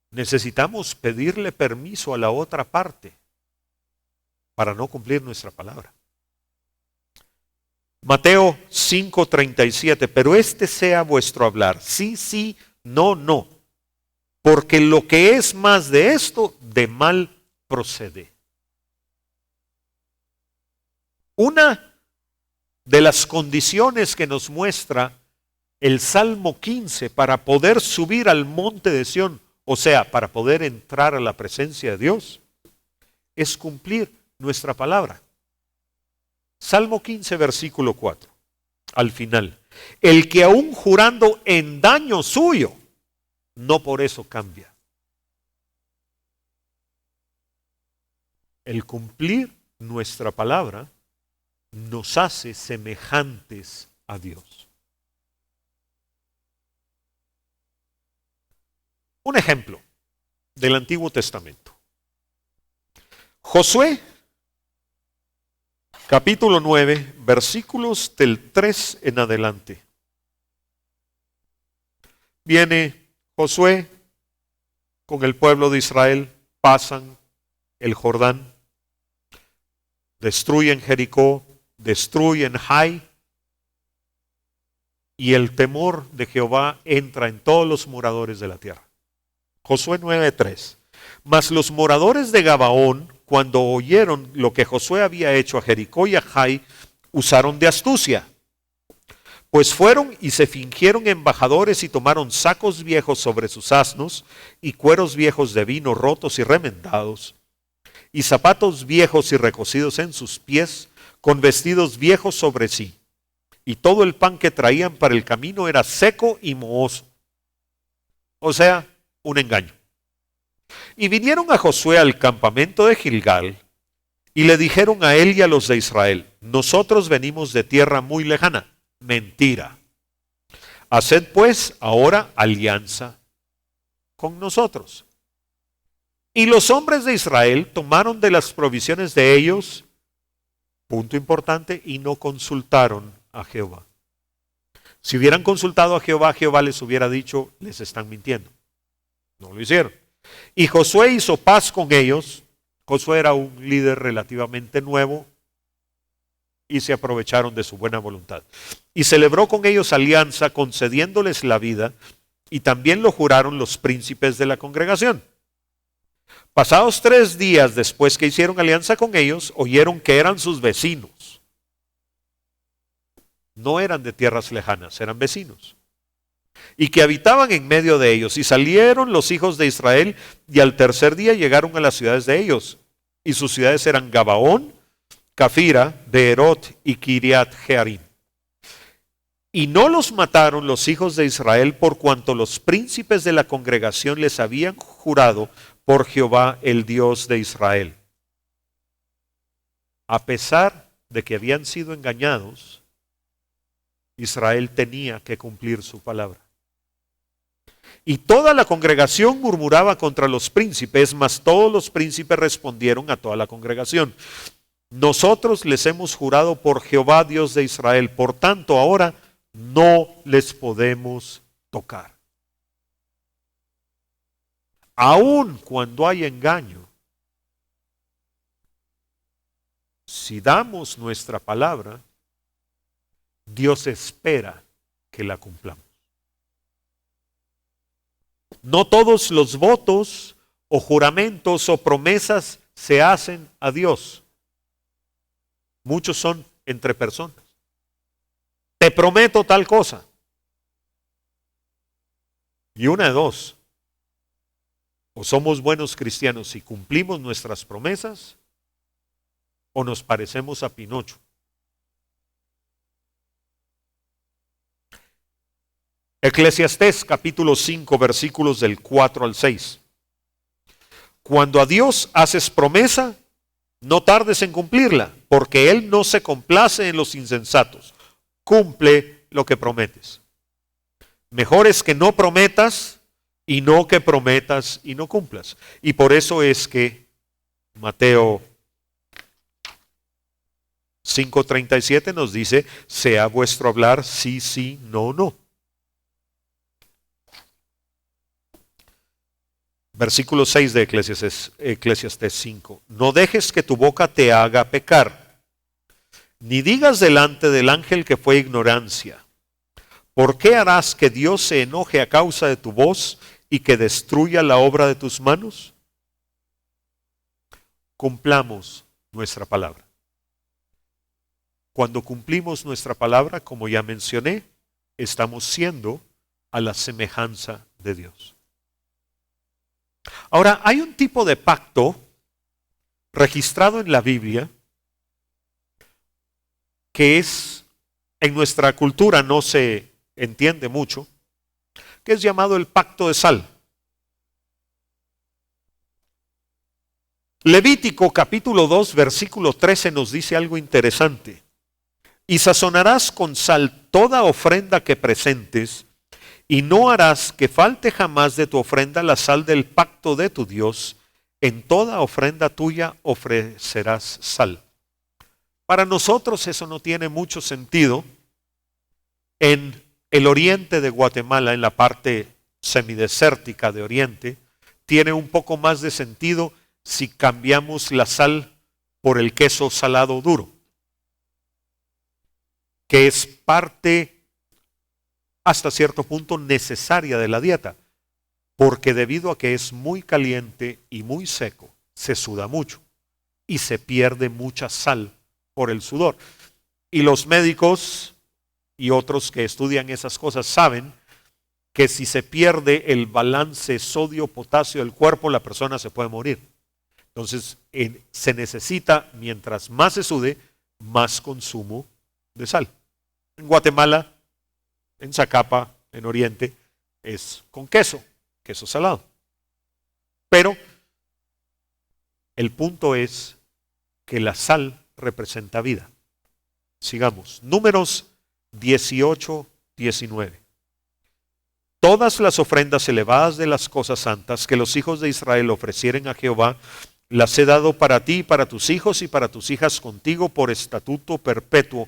[SPEAKER 1] necesitamos pedirle permiso a la otra parte para no cumplir nuestra palabra. Mateo 5:37, pero este sea vuestro hablar, sí, sí, no, no, porque lo que es más de esto, de mal procede. Una de las condiciones que nos muestra el Salmo 15 para poder subir al monte de Sión, o sea, para poder entrar a la presencia de Dios, es cumplir nuestra palabra. Salmo 15, versículo 4, al final. El que aún jurando en daño suyo, no por eso cambia. El cumplir nuestra palabra nos hace semejantes a Dios. Un ejemplo del Antiguo Testamento. Josué, capítulo 9, versículos del 3 en adelante. Viene Josué con el pueblo de Israel, pasan el Jordán, destruyen Jericó, destruyen Jai, y el temor de Jehová entra en todos los moradores de la tierra. Josué 9:3. Mas los moradores de Gabaón, cuando oyeron lo que Josué había hecho a Jericó y a Jai, usaron de astucia. Pues fueron y se fingieron embajadores y tomaron sacos viejos sobre sus asnos y cueros viejos de vino rotos y remendados, y zapatos viejos y recocidos en sus pies, con vestidos viejos sobre sí. Y todo el pan que traían para el camino era seco y mohoso. O sea, un engaño. Y vinieron a Josué al campamento de Gilgal, Y le dijeron a él y a los de Israel: nosotros venimos de tierra muy lejana. Mentira. Haced pues ahora alianza con nosotros. Y los hombres de Israel tomaron de las provisiones de ellos, punto importante, y no consultaron a Jehová. Si hubieran consultado a Jehová, Jehová les hubiera dicho: les están mintiendo. No lo hicieron. Y Josué hizo paz con ellos. Josué era un líder relativamente nuevo y se aprovecharon de su buena voluntad. Y celebró con ellos alianza, concediéndoles la vida, y también lo juraron los príncipes de la congregación. Pasados 3 días después que hicieron alianza con ellos, oyeron que eran sus vecinos. No eran de tierras lejanas, eran vecinos. Y que habitaban en medio de ellos. Y salieron los hijos de Israel, y al tercer día llegaron a las ciudades de ellos. Y sus ciudades eran Gabaón, Cafira, Beerot y Kiriat Jearim. Y no los mataron los hijos de Israel, por cuanto los príncipes de la congregación les habían jurado por Jehová, el Dios de Israel. A pesar de que habían sido engañados, Israel tenía que cumplir su palabra. Y toda la congregación murmuraba contra los príncipes, mas todos los príncipes respondieron a toda la congregación: nosotros les hemos jurado por Jehová, Dios de Israel, por tanto ahora no les podemos tocar. Aun cuando hay engaño, si damos nuestra palabra, Dios espera que la cumplamos. No todos los votos o juramentos o promesas se hacen a Dios. Muchos son entre personas. Te prometo tal cosa. Y una de dos: o somos buenos cristianos y cumplimos nuestras promesas, o nos parecemos a Pinocho. Eclesiastés capítulo 5 versículos del 4 al 6. Cuando a Dios haces promesa, no tardes en cumplirla, porque Él no se complace en los insensatos. Cumple lo que prometes. Mejor es que no prometas y no que prometas y no cumplas. Y por eso es que Mateo 5:37 nos dice: sea vuestro hablar sí, sí, no, no. Versículo 6 de Eclesiastés 5. No dejes que tu boca te haga pecar, ni digas delante del ángel que fue ignorancia. ¿Por qué harás que Dios se enoje a causa de tu voz y que destruya la obra de tus manos? Cumplamos nuestra palabra. Cuando cumplimos nuestra palabra, como ya mencioné, estamos siendo a la semejanza de Dios. Ahora, hay un tipo de pacto registrado en la Biblia que es, en nuestra cultura no se entiende mucho, que es llamado el pacto de sal. Levítico capítulo 2 versículo 13 nos dice algo interesante. Y sazonarás con sal toda ofrenda que presentes, y no harás que falte jamás de tu ofrenda la sal del pacto de tu Dios. En toda ofrenda tuya ofrecerás sal. Para nosotros eso no tiene mucho sentido. En el oriente de Guatemala, en la parte semidesértica de oriente, tiene un poco más de sentido si cambiamos la sal por el queso salado duro, que es parte hasta cierto punto necesaria de la dieta, porque debido a que es muy caliente y muy seco, se suda mucho y se pierde mucha sal por el sudor. Y los médicos y otros que estudian esas cosas saben que si se pierde el balance sodio-potasio del cuerpo, la persona se puede morir. Entonces, se necesita, mientras más se sude, más consumo de sal. En Guatemala, en Zacapa, en Oriente, es con queso salado. Pero el punto es que la sal representa vida. Sigamos. Números 18, 19. Todas las ofrendas elevadas de las cosas santas que los hijos de Israel ofrecieren a Jehová, las he dado para ti, para tus hijos y para tus hijas contigo por estatuto perpetuo.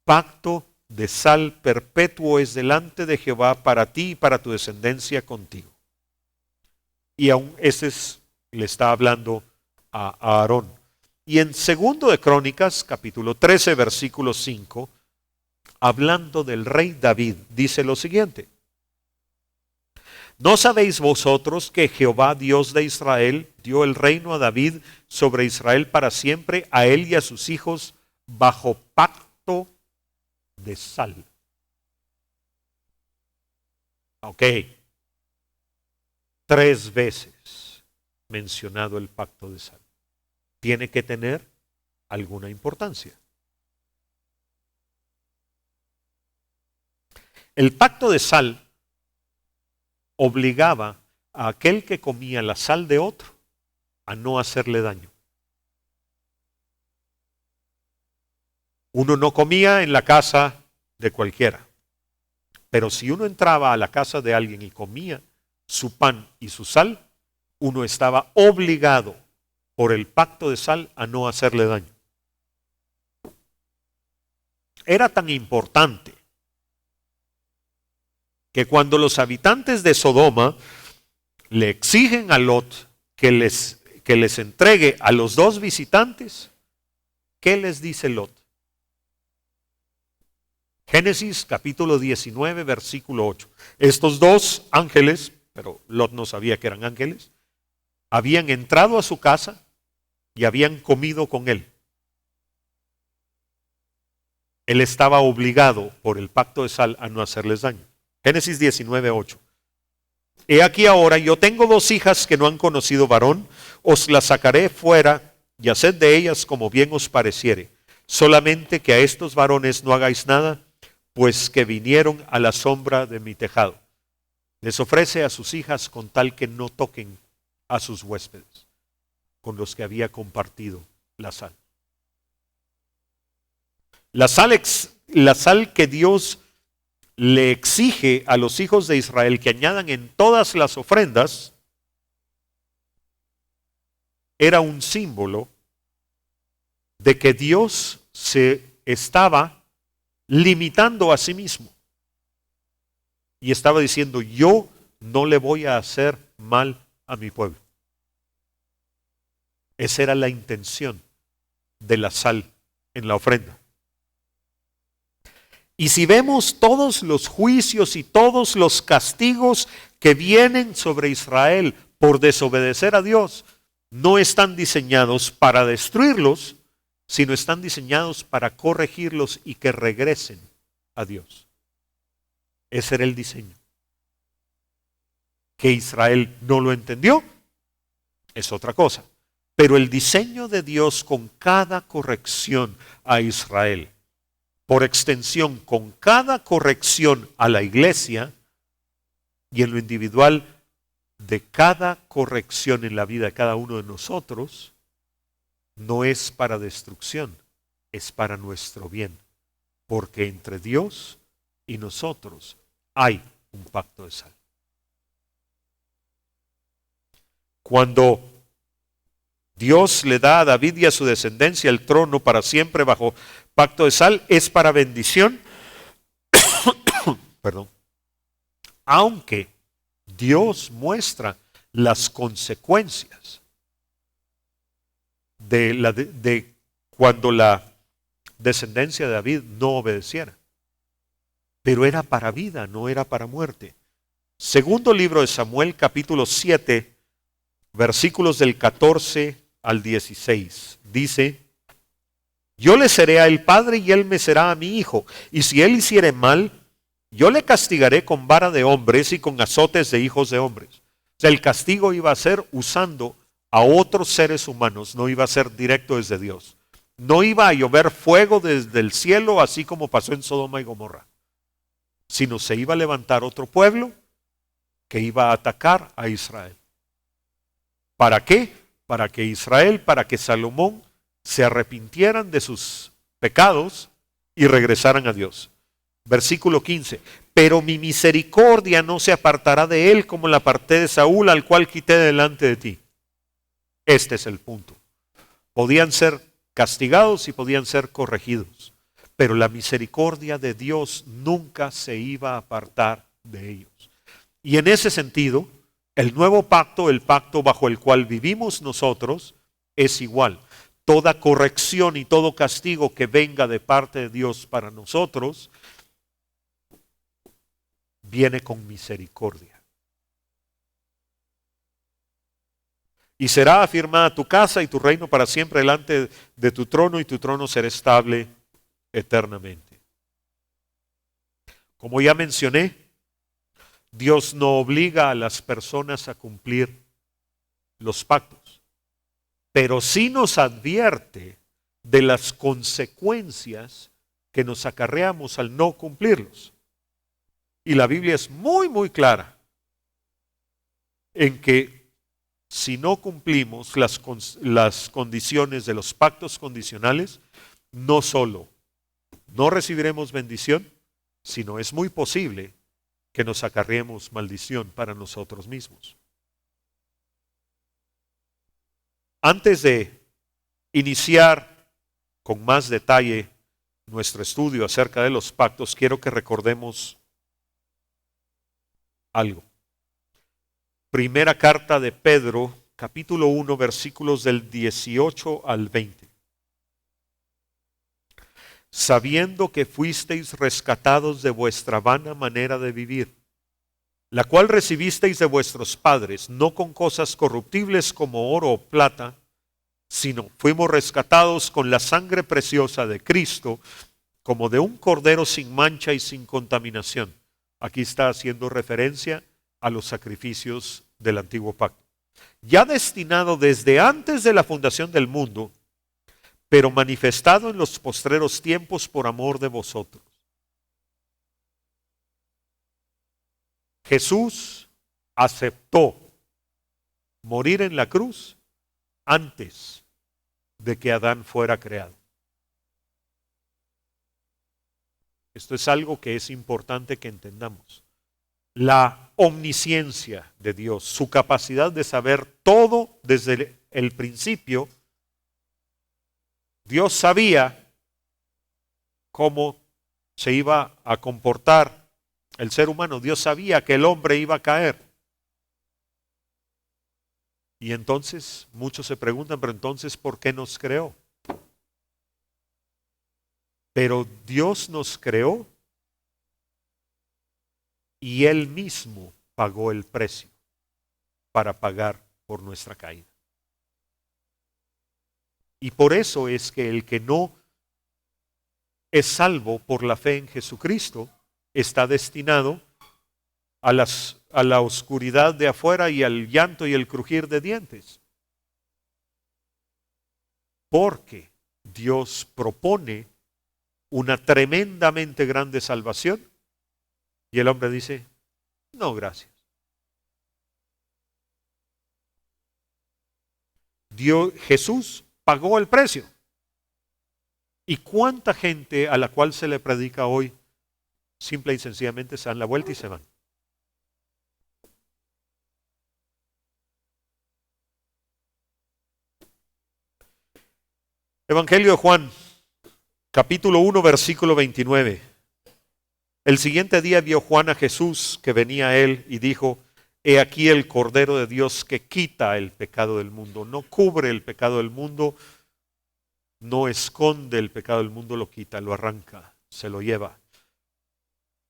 [SPEAKER 1] Pacto de sal perpetuo es delante de Jehová para ti y para tu descendencia contigo. Y aún le está hablando a Aarón. Y en segundo de Crónicas, capítulo 13, versículo 5, hablando del rey David, dice lo siguiente: ¿no sabéis vosotros que Jehová, Dios de Israel, dio el reino a David sobre Israel para siempre, a él y a sus hijos, bajo pacto de sal? Ok. 3 veces mencionado el pacto de sal. Tiene que tener alguna importancia. El pacto de sal obligaba a aquel que comía la sal de otro a no hacerle daño. Uno no comía en la casa de cualquiera, pero si uno entraba a la casa de alguien y comía su pan y su sal, uno estaba obligado por el pacto de sal a no hacerle daño. Era tan importante que cuando los habitantes de Sodoma le exigen a Lot que les entregue a los 2 visitantes, ¿qué les dice Lot? Génesis capítulo 19, versículo 8. Estos 2 ángeles, pero Lot no sabía que eran ángeles, habían entrado a su casa y habían comido con él. Él estaba obligado por el pacto de sal a no hacerles daño. Génesis 19, 8. He aquí ahora, yo tengo 2 hijas que no han conocido varón, os las sacaré fuera y haced de ellas como bien os pareciere. Solamente que a estos varones no hagáis nada, pues que vinieron a la sombra de mi tejado. Les ofrece a sus hijas con tal que no toquen a sus huéspedes, con los que había compartido la sal. La sal que Dios le exige a los hijos de Israel que añadan en todas las ofrendas, era un símbolo de que Dios se estaba limitando a sí mismo. Y estaba diciendo, yo no le voy a hacer mal a mi pueblo. Esa era la intención de la sal en la ofrenda. Y si vemos todos los juicios y todos los castigos que vienen sobre Israel por desobedecer a Dios, no están diseñados para destruirlos, sino están diseñados para corregirlos y que regresen a Dios. Ese era el diseño. Que Israel no lo entendió, es otra cosa. Pero el diseño de Dios con cada corrección a Israel, por extensión, con cada corrección a la iglesia y en lo individual, de cada corrección en la vida de cada uno de nosotros, no es para destrucción, es para nuestro bien. Porque entre Dios y nosotros hay un pacto de sal. Cuando Dios le da a David y a su descendencia el trono para siempre bajo pacto de sal, es para bendición, perdón, aunque Dios muestra las consecuencias de cuando la descendencia de David no obedeciera. Pero era para vida, no era para muerte. Segundo libro de Samuel, capítulo 7, versículos del 14 al 16. Dice, yo le seré a él padre y él me será a mi hijo. Y si él hiciere mal, yo le castigaré con vara de hombres y con azotes de hijos de hombres. O sea, el castigo iba a ser usando a otros seres humanos, no iba a ser directo desde Dios. No iba a llover fuego desde el cielo, así como pasó en Sodoma y Gomorra, sino se iba a levantar otro pueblo que iba a atacar a Israel. ¿Para qué? Para que Israel, para que Salomón se arrepintieran de sus pecados y regresaran a Dios. Versículo 15. Pero mi misericordia no se apartará de él como la aparté de Saúl, al cual quité delante de ti. Este es el punto. Podían ser castigados y podían ser corregidos, pero la misericordia de Dios nunca se iba a apartar de ellos. Y en ese sentido, el nuevo pacto, el pacto bajo el cual vivimos nosotros, es igual. Toda corrección y todo castigo que venga de parte de Dios para nosotros, viene con misericordia. Y será afirmada tu casa y tu reino para siempre delante de tu trono, y tu trono será estable eternamente. Como ya mencioné, Dios no obliga a las personas a cumplir los pactos, pero sí nos advierte de las consecuencias que nos acarreamos al no cumplirlos. Y la Biblia es muy, muy clara en que si no cumplimos las condiciones de los pactos condicionales, no solo no recibiremos bendición, sino es muy posible que nos acarreemos maldición para nosotros mismos. Antes de iniciar con más detalle nuestro estudio acerca de los pactos, quiero que recordemos algo. Primera carta de Pedro, capítulo 1, versículos del 18 al 20. Sabiendo que fuisteis rescatados de vuestra vana manera de vivir, la cual recibisteis de vuestros padres, no con cosas corruptibles como oro o plata, sino fuimos rescatados con la sangre preciosa de Cristo, como de un cordero sin mancha y sin contaminación. Aquí está haciendo referencia a los sacrificios del antiguo pacto, ya destinado desde antes de la fundación del mundo, pero manifestado en los postreros tiempos por amor de vosotros. Jesús aceptó morir en la cruz antes de que Adán fuera creado. Esto es algo que es importante que entendamos. La omnisciencia de Dios, su capacidad de saber todo desde el principio. Dios sabía cómo se iba a comportar el ser humano. Dios sabía que el hombre iba a caer. Y entonces muchos se preguntan, pero entonces ¿por qué nos creó? Pero Dios nos creó y Él mismo pagó el precio para pagar por nuestra caída. Y por eso es que el que no es salvo por la fe en Jesucristo está destinado a la oscuridad de afuera y al llanto y el crujir de dientes. Porque Dios propone una tremendamente grande salvación y el hombre dice, no, gracias. Jesús pagó el precio. ¿Y cuánta gente a la cual se le predica hoy simple y sencillamente se dan la vuelta y se van? Evangelio de Juan, capítulo 1, versículo 29. El siguiente día vio Juan a Jesús que venía a él y dijo, he aquí el Cordero de Dios que quita el pecado del mundo. No cubre el pecado del mundo, no esconde el pecado del mundo, lo quita, lo arranca, se lo lleva.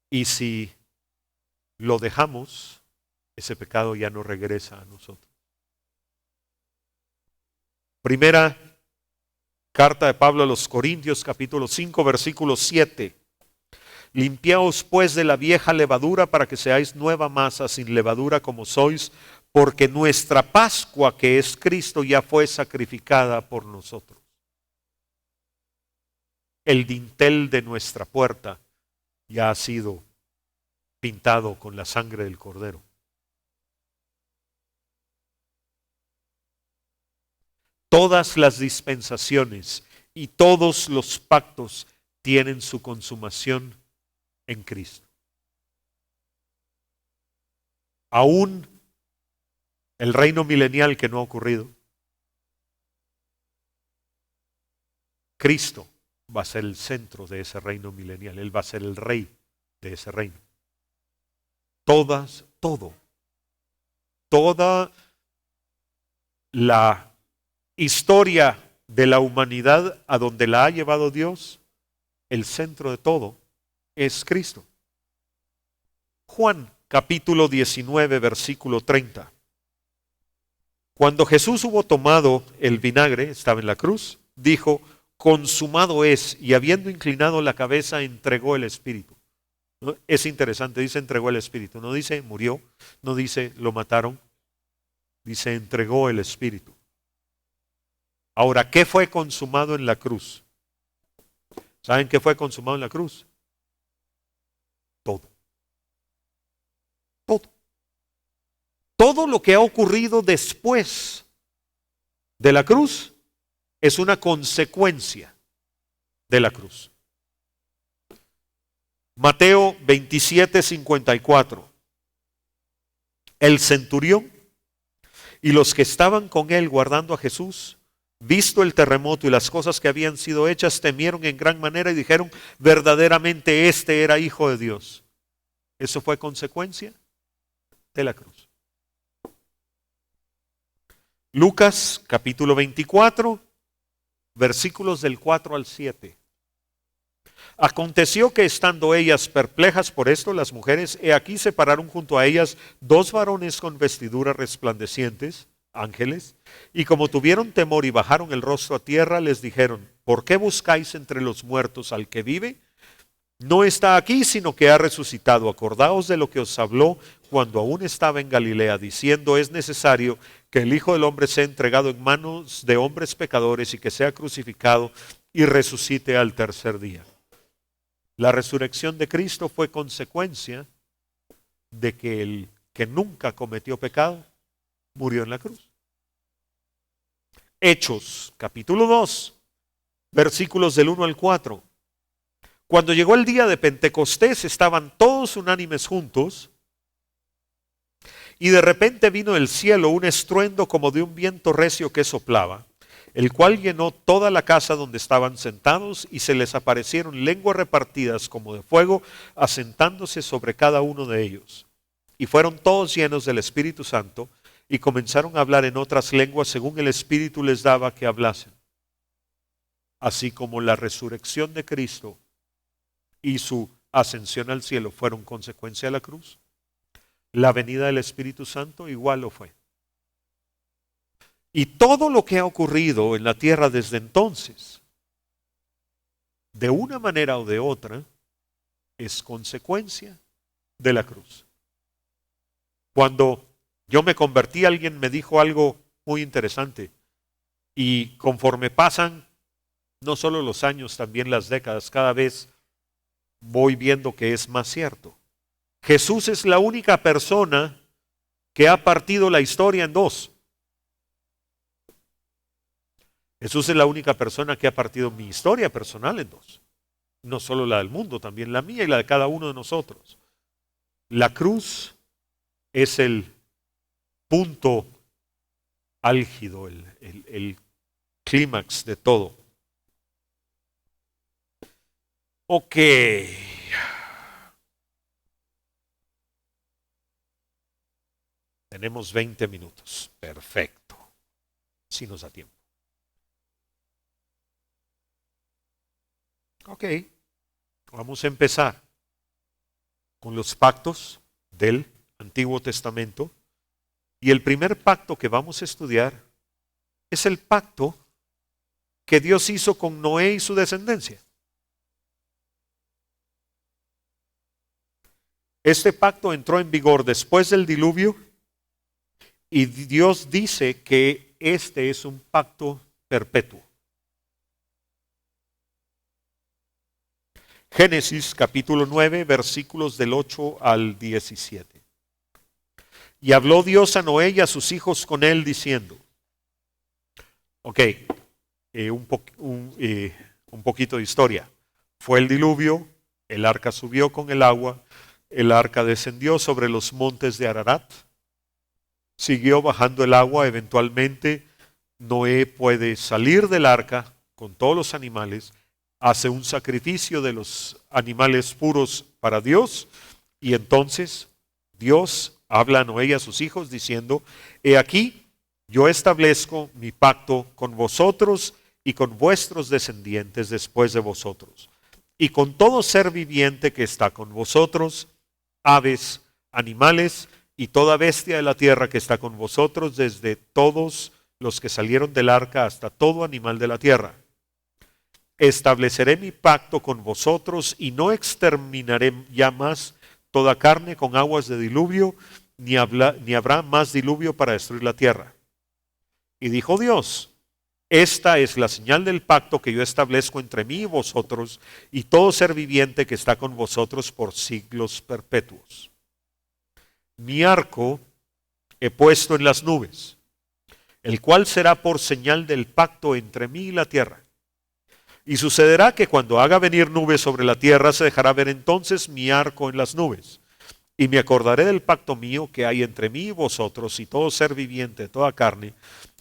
[SPEAKER 1] Y si lo dejamos, ese pecado ya no regresa a nosotros. Primera carta de Pablo a los Corintios, capítulo 5, versículo 7. Limpiaos pues de la vieja levadura para que seáis nueva masa sin levadura como sois, porque nuestra Pascua, que es Cristo, ya fue sacrificada por nosotros. El dintel de nuestra puerta ya ha sido pintado con la sangre del Cordero. Todas las dispensaciones y todos los pactos tienen su consumación en Cristo. Aún el reino milenial que no ha ocurrido, Cristo va a ser el centro de ese reino milenial. Él va a ser el rey de ese reino. Toda la historia de la humanidad a donde la ha llevado Dios, el centro de todo es Cristo. Juan capítulo 19, versículo 30. Cuando Jesús hubo tomado el vinagre, estaba en la cruz, dijo: consumado es, y habiendo inclinado la cabeza, entregó el Espíritu. ¿No? Es interesante, dice entregó el Espíritu, no dice murió, no dice lo mataron, dice entregó el Espíritu. Ahora, ¿qué fue consumado en la cruz? ¿Saben qué fue consumado en la cruz? Todo. Todo lo que ha ocurrido después de la cruz es una consecuencia de la cruz. Mateo 27, 54. El centurión y los que estaban con él guardando a Jesús, visto el terremoto y las cosas que habían sido hechas, temieron en gran manera y dijeron: verdaderamente este era Hijo de Dios. Eso fue consecuencia de la cruz. Lucas capítulo 24, versículos del 4 al 7. Aconteció que estando ellas perplejas por esto, las mujeres, he aquí se pararon junto a ellas dos varones con vestiduras resplandecientes, ángeles, y como tuvieron temor y bajaron el rostro a tierra, les dijeron: ¿por qué buscáis entre los muertos al que vive? No está aquí, sino que ha resucitado. Acordaos de lo que os habló cuando aún estaba en Galilea, diciendo: es necesario que el Hijo del Hombre sea entregado en manos de hombres pecadores y que sea crucificado y resucite al tercer día. La resurrección de Cristo fue consecuencia de que el que nunca cometió pecado murió en la cruz. Hechos, capítulo 2, versículos del 1 al 4. Cuando llegó el día de Pentecostés, estaban todos unánimes juntos, y de repente vino del cielo un estruendo como de un viento recio que soplaba, el cual llenó toda la casa donde estaban sentados, y se les aparecieron lenguas repartidas como de fuego, asentándose sobre cada uno de ellos. Y fueron todos llenos del Espíritu Santo, y comenzaron a hablar en otras lenguas según el Espíritu les daba que hablasen. Así como la resurrección de Cristo y su ascensión al cielo fueron consecuencia de la cruz, la venida del Espíritu Santo igual lo fue. Y todo lo que ha ocurrido en la tierra desde entonces, de una manera o de otra, es consecuencia de la cruz. Cuando yo me convertí, alguien me dijo algo muy interesante, y conforme pasan no solo los años, también las décadas, cada vez voy viendo que es más cierto. Jesús es la única persona que ha partido la historia en dos. Jesús es la única persona que ha partido mi historia personal en dos. No solo la del mundo, también la mía y la de cada uno de nosotros. La cruz es el punto álgido, el clímax de todo. Ok. Tenemos 20 minutos. Perfecto. Sí nos da tiempo. Ok. Vamos a empezar con los pactos del Antiguo Testamento. Y el primer pacto que vamos a estudiar es el pacto que Dios hizo con Noé y su descendencia. Este pacto entró en vigor después del diluvio, y Dios dice que este es un pacto perpetuo. Génesis capítulo 9, versículos del 8 al 17. Y habló Dios a Noé y a sus hijos con él, diciendo: Ok, un poquito de historia. Fue el diluvio, el arca subió con el agua, el arca descendió sobre los montes de Ararat, siguió bajando el agua, eventualmente Noé puede salir del arca con todos los animales, hace un sacrificio de los animales puros para Dios y entonces Dios habla a Noé y a sus hijos diciendo, he aquí, yo establezco mi pacto con vosotros y con vuestros descendientes después de vosotros, y con todo ser viviente que está con vosotros, aves, animales y toda bestia de la tierra que está con vosotros, desde todos los que salieron del arca hasta todo animal de la tierra. Estableceré mi pacto con vosotros y no exterminaré ya más toda carne con aguas de diluvio, ni habrá más diluvio para destruir la tierra. Y dijo Dios, esta es la señal del pacto que yo establezco entre mí y vosotros y todo ser viviente que está con vosotros por siglos perpetuos. Mi arco he puesto en las nubes, el cual será por señal del pacto entre mí y la tierra. Y sucederá que cuando haga venir nubes sobre la tierra, se dejará ver entonces mi arco en las nubes. Y me acordaré del pacto mío que hay entre mí y vosotros y todo ser viviente, toda carne,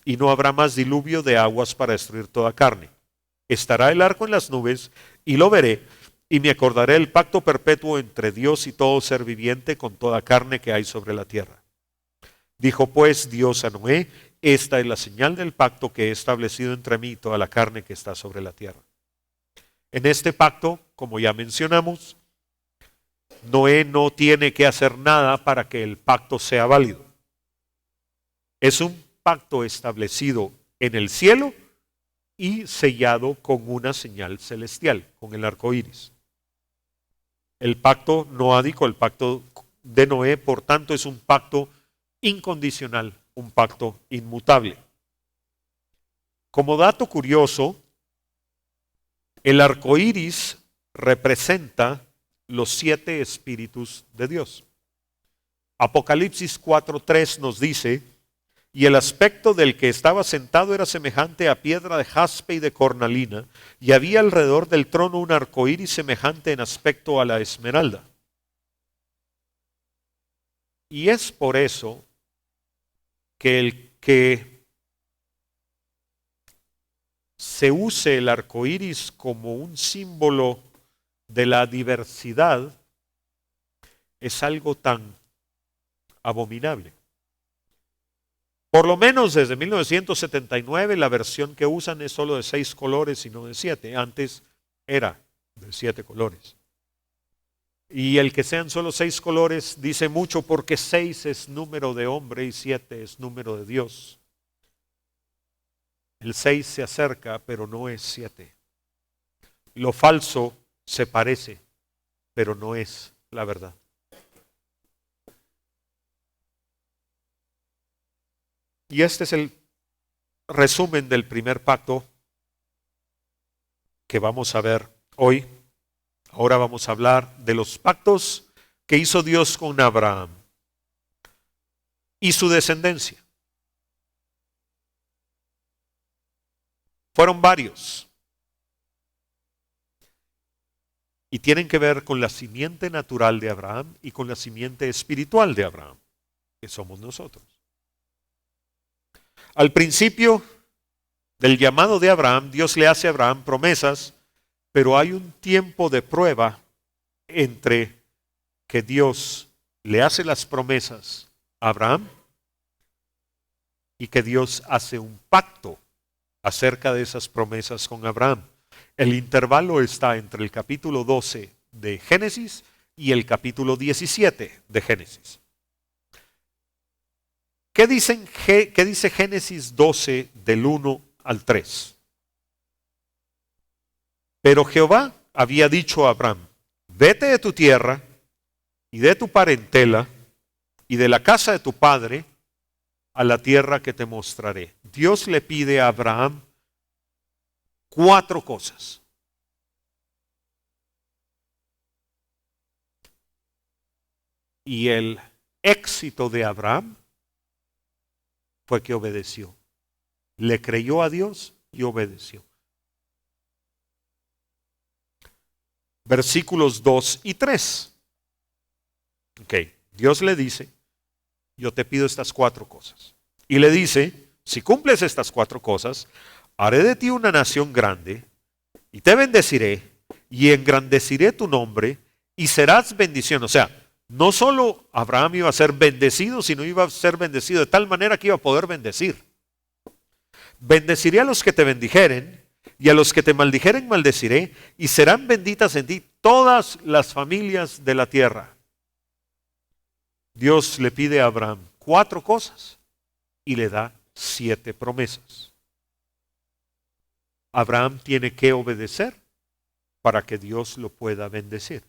[SPEAKER 1] y no habrá más diluvio de aguas para destruir toda carne. Estará el arco en las nubes, y lo veré, y me acordaré del pacto perpetuo entre Dios y todo ser viviente con toda carne que hay sobre la tierra. Dijo pues Dios a Noé, esta es la señal del pacto que he establecido entre mí y toda la carne que está sobre la tierra. En este pacto, como ya mencionamos, Noé no tiene que hacer nada para que el pacto sea válido. Es un pacto establecido en el cielo y sellado con una señal celestial, con el arco iris. El pacto noádico, el pacto de Noé, por tanto, es un pacto incondicional, un pacto inmutable. Como dato curioso, el arco iris representa los 7 espíritus de Dios. Apocalipsis 4:3 nos dice, y el aspecto del que estaba sentado era semejante a piedra de jaspe y de cornalina, y había alrededor del trono un arco iris semejante en aspecto a la esmeralda. Y es por eso que el que se use el arco iris como un símbolo de la diversidad es algo tan abominable. Por lo menos desde 1979 la versión que usan es solo de 6 colores y no de 7. Antes era de 7 colores. Y el que sean solo 6 colores dice mucho porque 6 es número de hombre y 7 es número de Dios. El 6 se acerca, pero no es 7. Lo falso se parece, pero no es la verdad. Y este es el resumen del primer pacto que vamos a ver hoy. Ahora vamos a hablar de los pactos que hizo Dios con Abraham y su descendencia. Fueron varios. Y tienen que ver con la simiente natural de Abraham y con la simiente espiritual de Abraham, que somos nosotros. Al principio del llamado de Abraham, Dios le hace a Abraham promesas, pero hay un tiempo de prueba entre que Dios le hace las promesas a Abraham y que Dios hace un pacto acerca de esas promesas con Abraham. El intervalo está entre el capítulo 12 de Génesis y el capítulo 17 de Génesis. ¿Qué dice Génesis 12 del 1 al 3? Pero Jehová había dicho a Abraham, vete de tu tierra y de tu parentela y de la casa de tu padre a la tierra que te mostraré. Dios le pide a Abraham 4 cosas. Y el éxito de Abraham fue que obedeció. le creyó a Dios y obedeció. Versículos 2 y 3. Ok, Dios le dice, yo te pido estas 4 cosas. Y le dice, si cumples estas 4 cosas, haré de ti una nación grande y te bendeciré y engrandeciré tu nombre y serás bendición. O sea, no solo Abraham iba a ser bendecido, sino iba a ser bendecido de tal manera que iba a poder bendecir. Bendeciré a los que te bendijeren y a los que te maldijeren maldeciré y serán benditas en ti todas las familias de la tierra. Dios le pide a Abraham 4 cosas y le da 7 promesas. Abraham tiene que obedecer para que Dios lo pueda bendecir.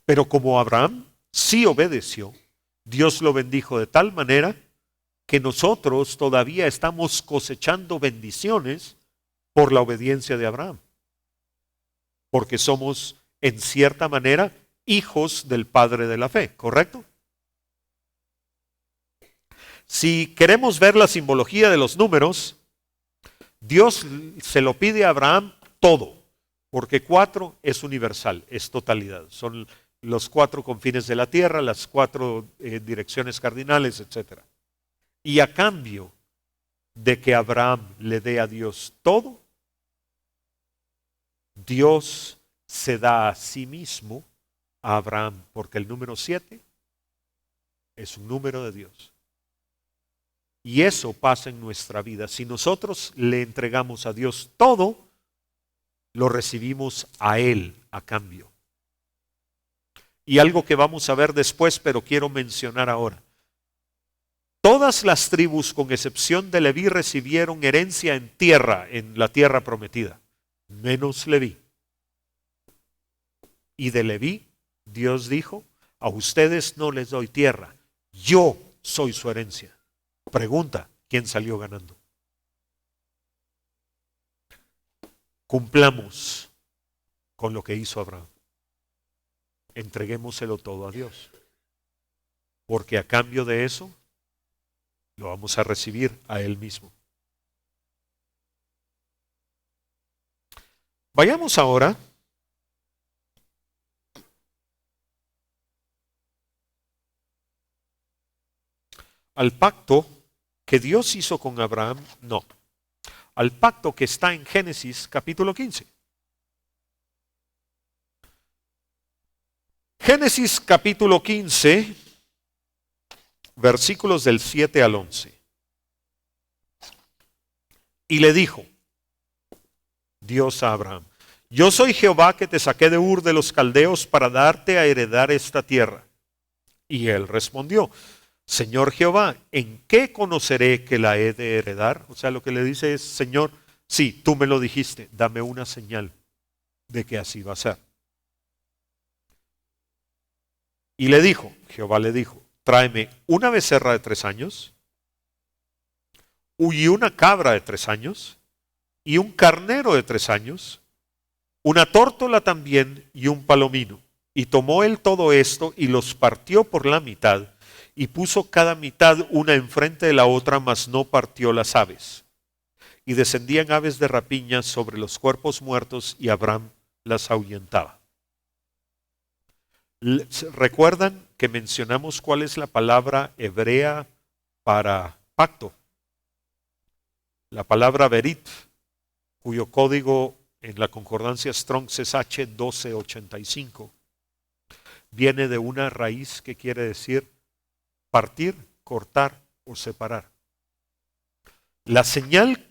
[SPEAKER 1] Pero como Abraham sí obedeció, Dios lo bendijo de tal manera que nosotros todavía estamos cosechando bendiciones por la obediencia de Abraham. Porque somos, en cierta manera, hijos del Padre de la fe, ¿correcto? Si queremos ver la simbología de los números, Dios se lo pide a Abraham todo, porque 4 es universal, es totalidad. Son los 4 confines de la tierra, las 4 direcciones cardinales, etc. Y a cambio de que Abraham le dé a Dios todo, Dios se da a sí mismo a Abraham, porque el número 7 es un número de Dios. Y eso pasa en nuestra vida. Si nosotros le entregamos a Dios todo, lo recibimos a Él a cambio. Y algo que vamos a ver después, pero quiero mencionar ahora. Todas las tribus, con excepción de Leví, recibieron herencia en tierra, en la tierra prometida, menos Leví. Y de Leví, Dios dijo, a ustedes no les doy tierra, yo soy su herencia. Pregunta, ¿quién salió ganando? Cumplamos con lo que hizo Abraham. Entreguémoselo todo a Dios. Porque a cambio de eso, lo vamos a recibir a Él mismo. Vayamos ahora al pacto que Dios hizo con Abraham, no, al pacto que está en Génesis capítulo 15. Génesis capítulo 15, versículos del 7 al 11. Y le dijo Dios a Abraham, yo soy Jehová que te saqué de Ur de los Caldeos para darte a heredar esta tierra. Y él respondió, Señor Jehová, ¿en qué conoceré que la he de heredar? O sea, lo que le dice es, Señor, sí, tú me lo dijiste, dame una señal de que así va a ser. Y le dijo, Jehová le dijo, tráeme una becerra de 3 años, y una cabra de 3 años, y un carnero de 3 años, una tórtola también, y un palomino. Y tomó él todo esto, y los partió por la mitad, y puso cada mitad una enfrente de la otra, mas no partió las aves. Y descendían aves de rapiña sobre los cuerpos muertos, y Abraham las ahuyentaba. ¿Recuerdan que mencionamos cuál es la palabra hebrea para pacto? La palabra berit, cuyo código en la concordancia Strong es H1285, viene de una raíz que quiere decir partir, cortar o separar. La señal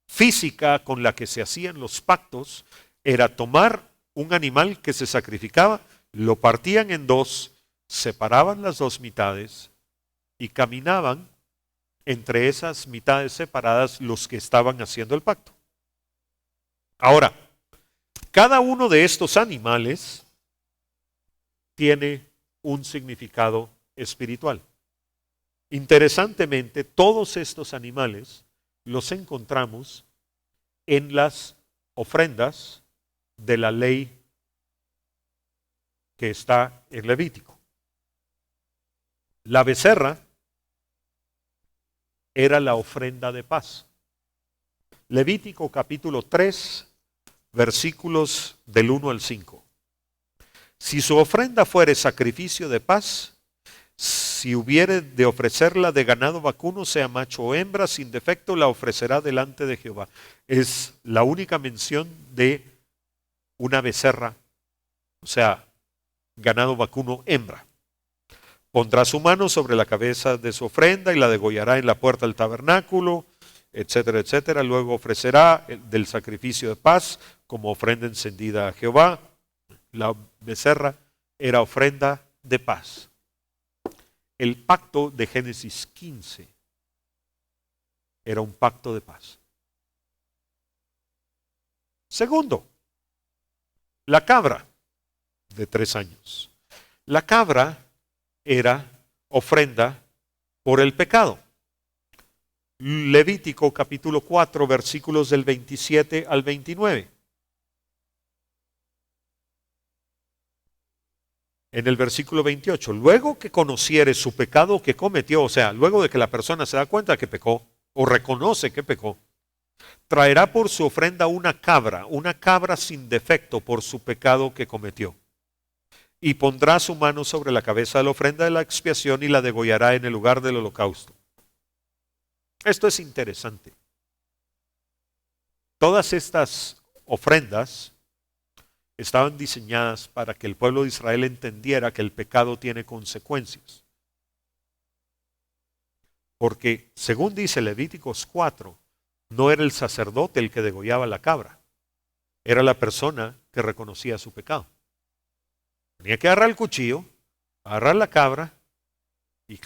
[SPEAKER 1] física con la que se hacían los pactos era tomar un animal que se sacrificaba, lo partían en 2, separaban las 2 mitades y caminaban entre esas mitades separadas los que estaban haciendo el pacto. Ahora, cada uno de estos animales tiene un significado espiritual. Interesantemente, todos estos animales los encontramos en las ofrendas de la ley que está en Levítico. La becerra era la ofrenda de paz. Levítico capítulo 3, versículos del 1 al 5. Si su ofrenda fuere sacrificio de paz, si hubiere de ofrecerla de ganado vacuno, sea macho o hembra, sin defecto la ofrecerá delante de Jehová. Es la única mención de una becerra, o sea, ganado vacuno hembra. Pondrá su mano sobre la cabeza de su ofrenda y la degollará en la puerta del tabernáculo, etcétera, etcétera. Luego ofrecerá del sacrificio de paz como ofrenda encendida a Jehová. La becerra era ofrenda de paz. El pacto de Génesis 15 era un pacto de paz. Segundo, la cabra de 3 años. La cabra era ofrenda por el pecado. Levítico capítulo 4, versículos del 27 al 29. En el versículo 28, luego que conociere su pecado que cometió, o sea, luego de que la persona se da cuenta que pecó o reconoce que pecó, traerá por su ofrenda una cabra sin defecto por su pecado que cometió. Y pondrá su mano sobre la cabeza de la ofrenda de la expiación y la degollará en el lugar del holocausto. Esto es interesante. Todas estas ofrendas estaban diseñadas para que el pueblo de Israel entendiera que el pecado tiene consecuencias. Porque, según dice Levíticos 4, no era el sacerdote el que degollaba la cabra, era la persona que reconocía su pecado. Tenía que agarrar el cuchillo, agarrar la cabra y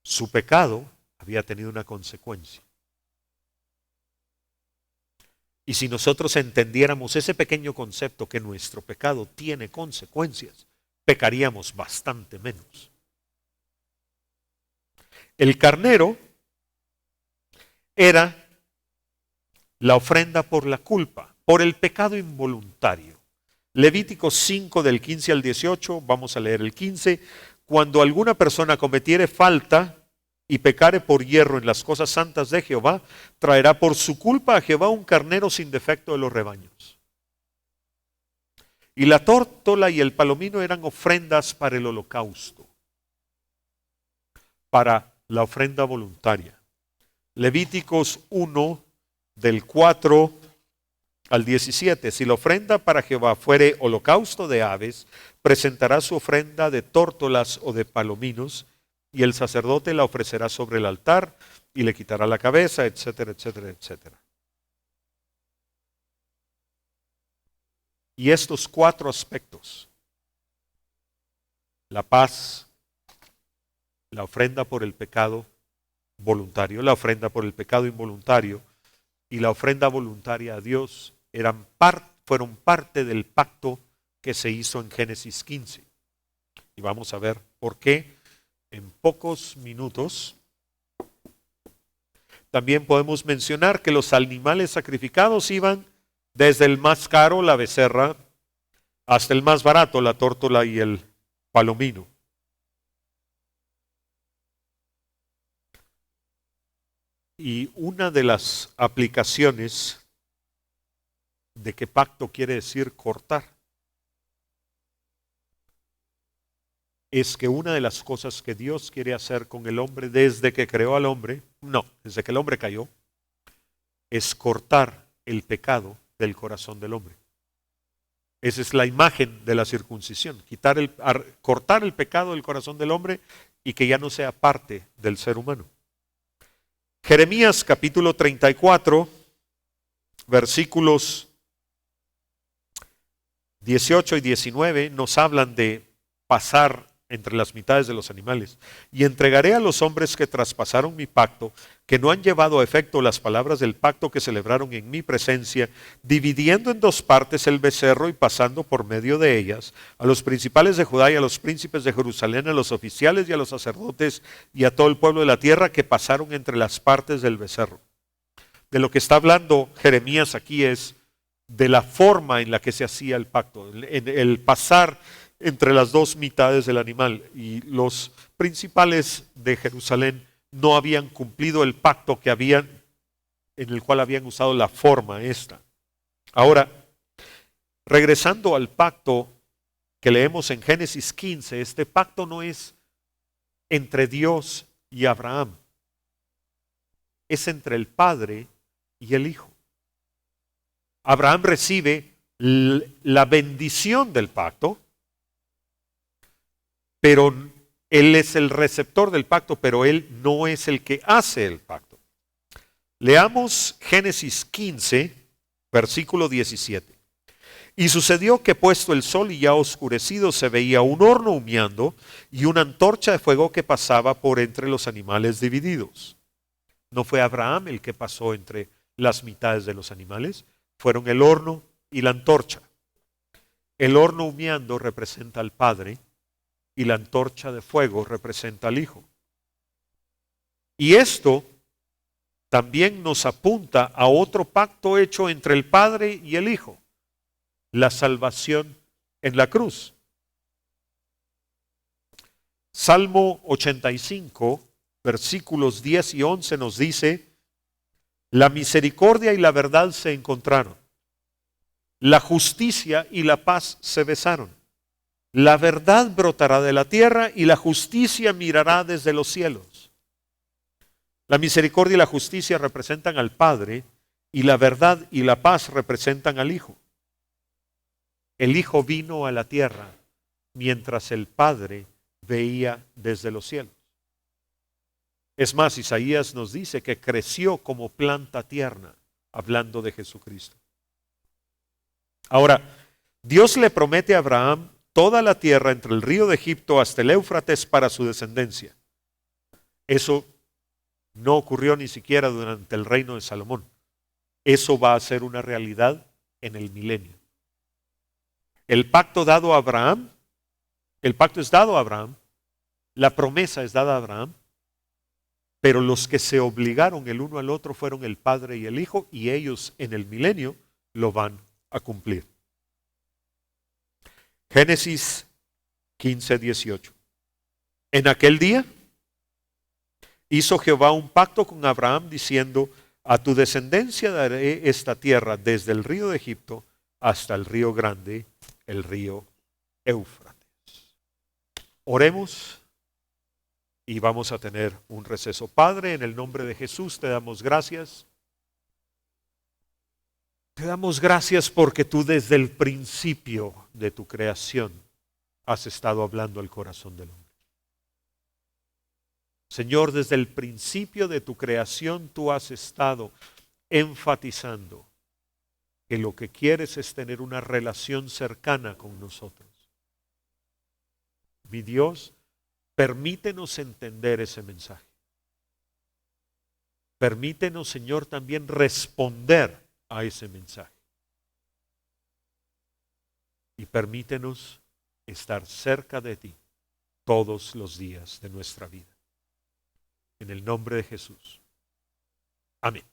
[SPEAKER 1] su pecado había tenido una consecuencia. Y si nosotros entendiéramos ese pequeño concepto que nuestro pecado tiene consecuencias, pecaríamos bastante menos. El carnero era la ofrenda por la culpa, por el pecado involuntario. Levítico 5 del 15 al 18, vamos a leer el 15. Cuando alguna persona cometiere falta y pecare por hierro en las cosas santas de Jehová, traerá por su culpa a Jehová un carnero sin defecto de los rebaños. Y la tórtola y el palomino eran ofrendas para el holocausto, para la ofrenda voluntaria. Levíticos 1 del 4 al 17. Si la ofrenda para Jehová fuere holocausto de aves, presentará su ofrenda de tórtolas o de palominos, y el sacerdote la ofrecerá sobre el altar y le quitará la cabeza, etcétera, etcétera, etcétera. Y estos 4 aspectos, la paz, la ofrenda por el pecado voluntario, la ofrenda por el pecado involuntario y la ofrenda voluntaria a Dios, fueron parte del pacto que se hizo en Génesis 15. Y vamos a ver por qué en pocos minutos. También podemos mencionar que los animales sacrificados iban desde el más caro, la becerra, hasta el más barato, la tórtola y el palomino. Y una de las aplicaciones de que pacto quiere decir cortar, es que una de las cosas que Dios quiere hacer con el hombre desde que creó al hombre, desde que el hombre cayó, es cortar el pecado del corazón del hombre. Esa es la imagen de la circuncisión, cortar el pecado del corazón del hombre y que ya no sea parte del ser humano. Jeremías capítulo 34, versículos 18 y 19 nos hablan de pasar entre las mitades de los animales. Y entregaré a los hombres que traspasaron mi pacto, que no han llevado a efecto las palabras del pacto que celebraron en mi presencia, dividiendo en 2 partes el becerro y pasando por medio de ellas, a los principales de Judá y a los príncipes de Jerusalén, a los oficiales y a los sacerdotes y a todo el pueblo de la tierra que pasaron entre las partes del becerro. De lo que está hablando Jeremías aquí es de la forma en la que se hacía el pacto, el pasar entre las 2 mitades del animal, y los principales de Jerusalén no habían cumplido el pacto que habían, en el cual habían usado la forma esta. Ahora, regresando al pacto que leemos en Génesis 15, este pacto no es entre Dios y Abraham, es entre el Padre y el Hijo. Abraham recibe la bendición del pacto, pero él es el receptor del pacto, pero él no es el que hace el pacto. Leamos Génesis 15, versículo 17. Y sucedió que puesto el sol y ya oscurecido se veía un horno humeando y una antorcha de fuego que pasaba por entre los animales divididos. No fue Abraham el que pasó entre las mitades de los animales, fueron el horno y la antorcha. El horno humeando representa al Padre y la antorcha de fuego representa al Hijo. Y esto también nos apunta a otro pacto hecho entre el Padre y el Hijo, la salvación en la cruz. Salmo 85, versículos 10 y 11 nos dice: la misericordia y la verdad se encontraron, la justicia y la paz se besaron. La verdad brotará de la tierra y la justicia mirará desde los cielos. La misericordia y la justicia representan al Padre y la verdad y la paz representan al Hijo. El Hijo vino a la tierra mientras el Padre veía desde los cielos. Es más, Isaías nos dice que creció como planta tierna, hablando de Jesucristo. Ahora, Dios le promete a Abraham toda la tierra entre el río de Egipto hasta el Éufrates para su descendencia. Eso no ocurrió ni siquiera durante el reino de Salomón. Eso va a ser una realidad en el milenio. El pacto dado a Abraham, el pacto es dado a Abraham, la promesa es dada a Abraham, pero los que se obligaron el uno al otro fueron el Padre y el Hijo, y ellos en el milenio lo van a cumplir. Génesis 15, 18. En aquel día hizo Jehová un pacto con Abraham diciendo: a tu descendencia daré esta tierra desde el río de Egipto hasta el río grande, el río Éufrates. Oremos y vamos a tener un receso. Padre, en el nombre de Jesús te damos gracias. Te damos gracias porque tú desde el principio de tu creación has estado hablando al corazón del hombre. Señor, desde el principio de tu creación tú has estado enfatizando que lo que quieres es tener una relación cercana con nosotros. Mi Dios, permítenos entender ese mensaje. Permítenos, Señor, también responder a ese mensaje. Y permítenos estar cerca de ti todos los días de nuestra vida. En el nombre de Jesús. Amén.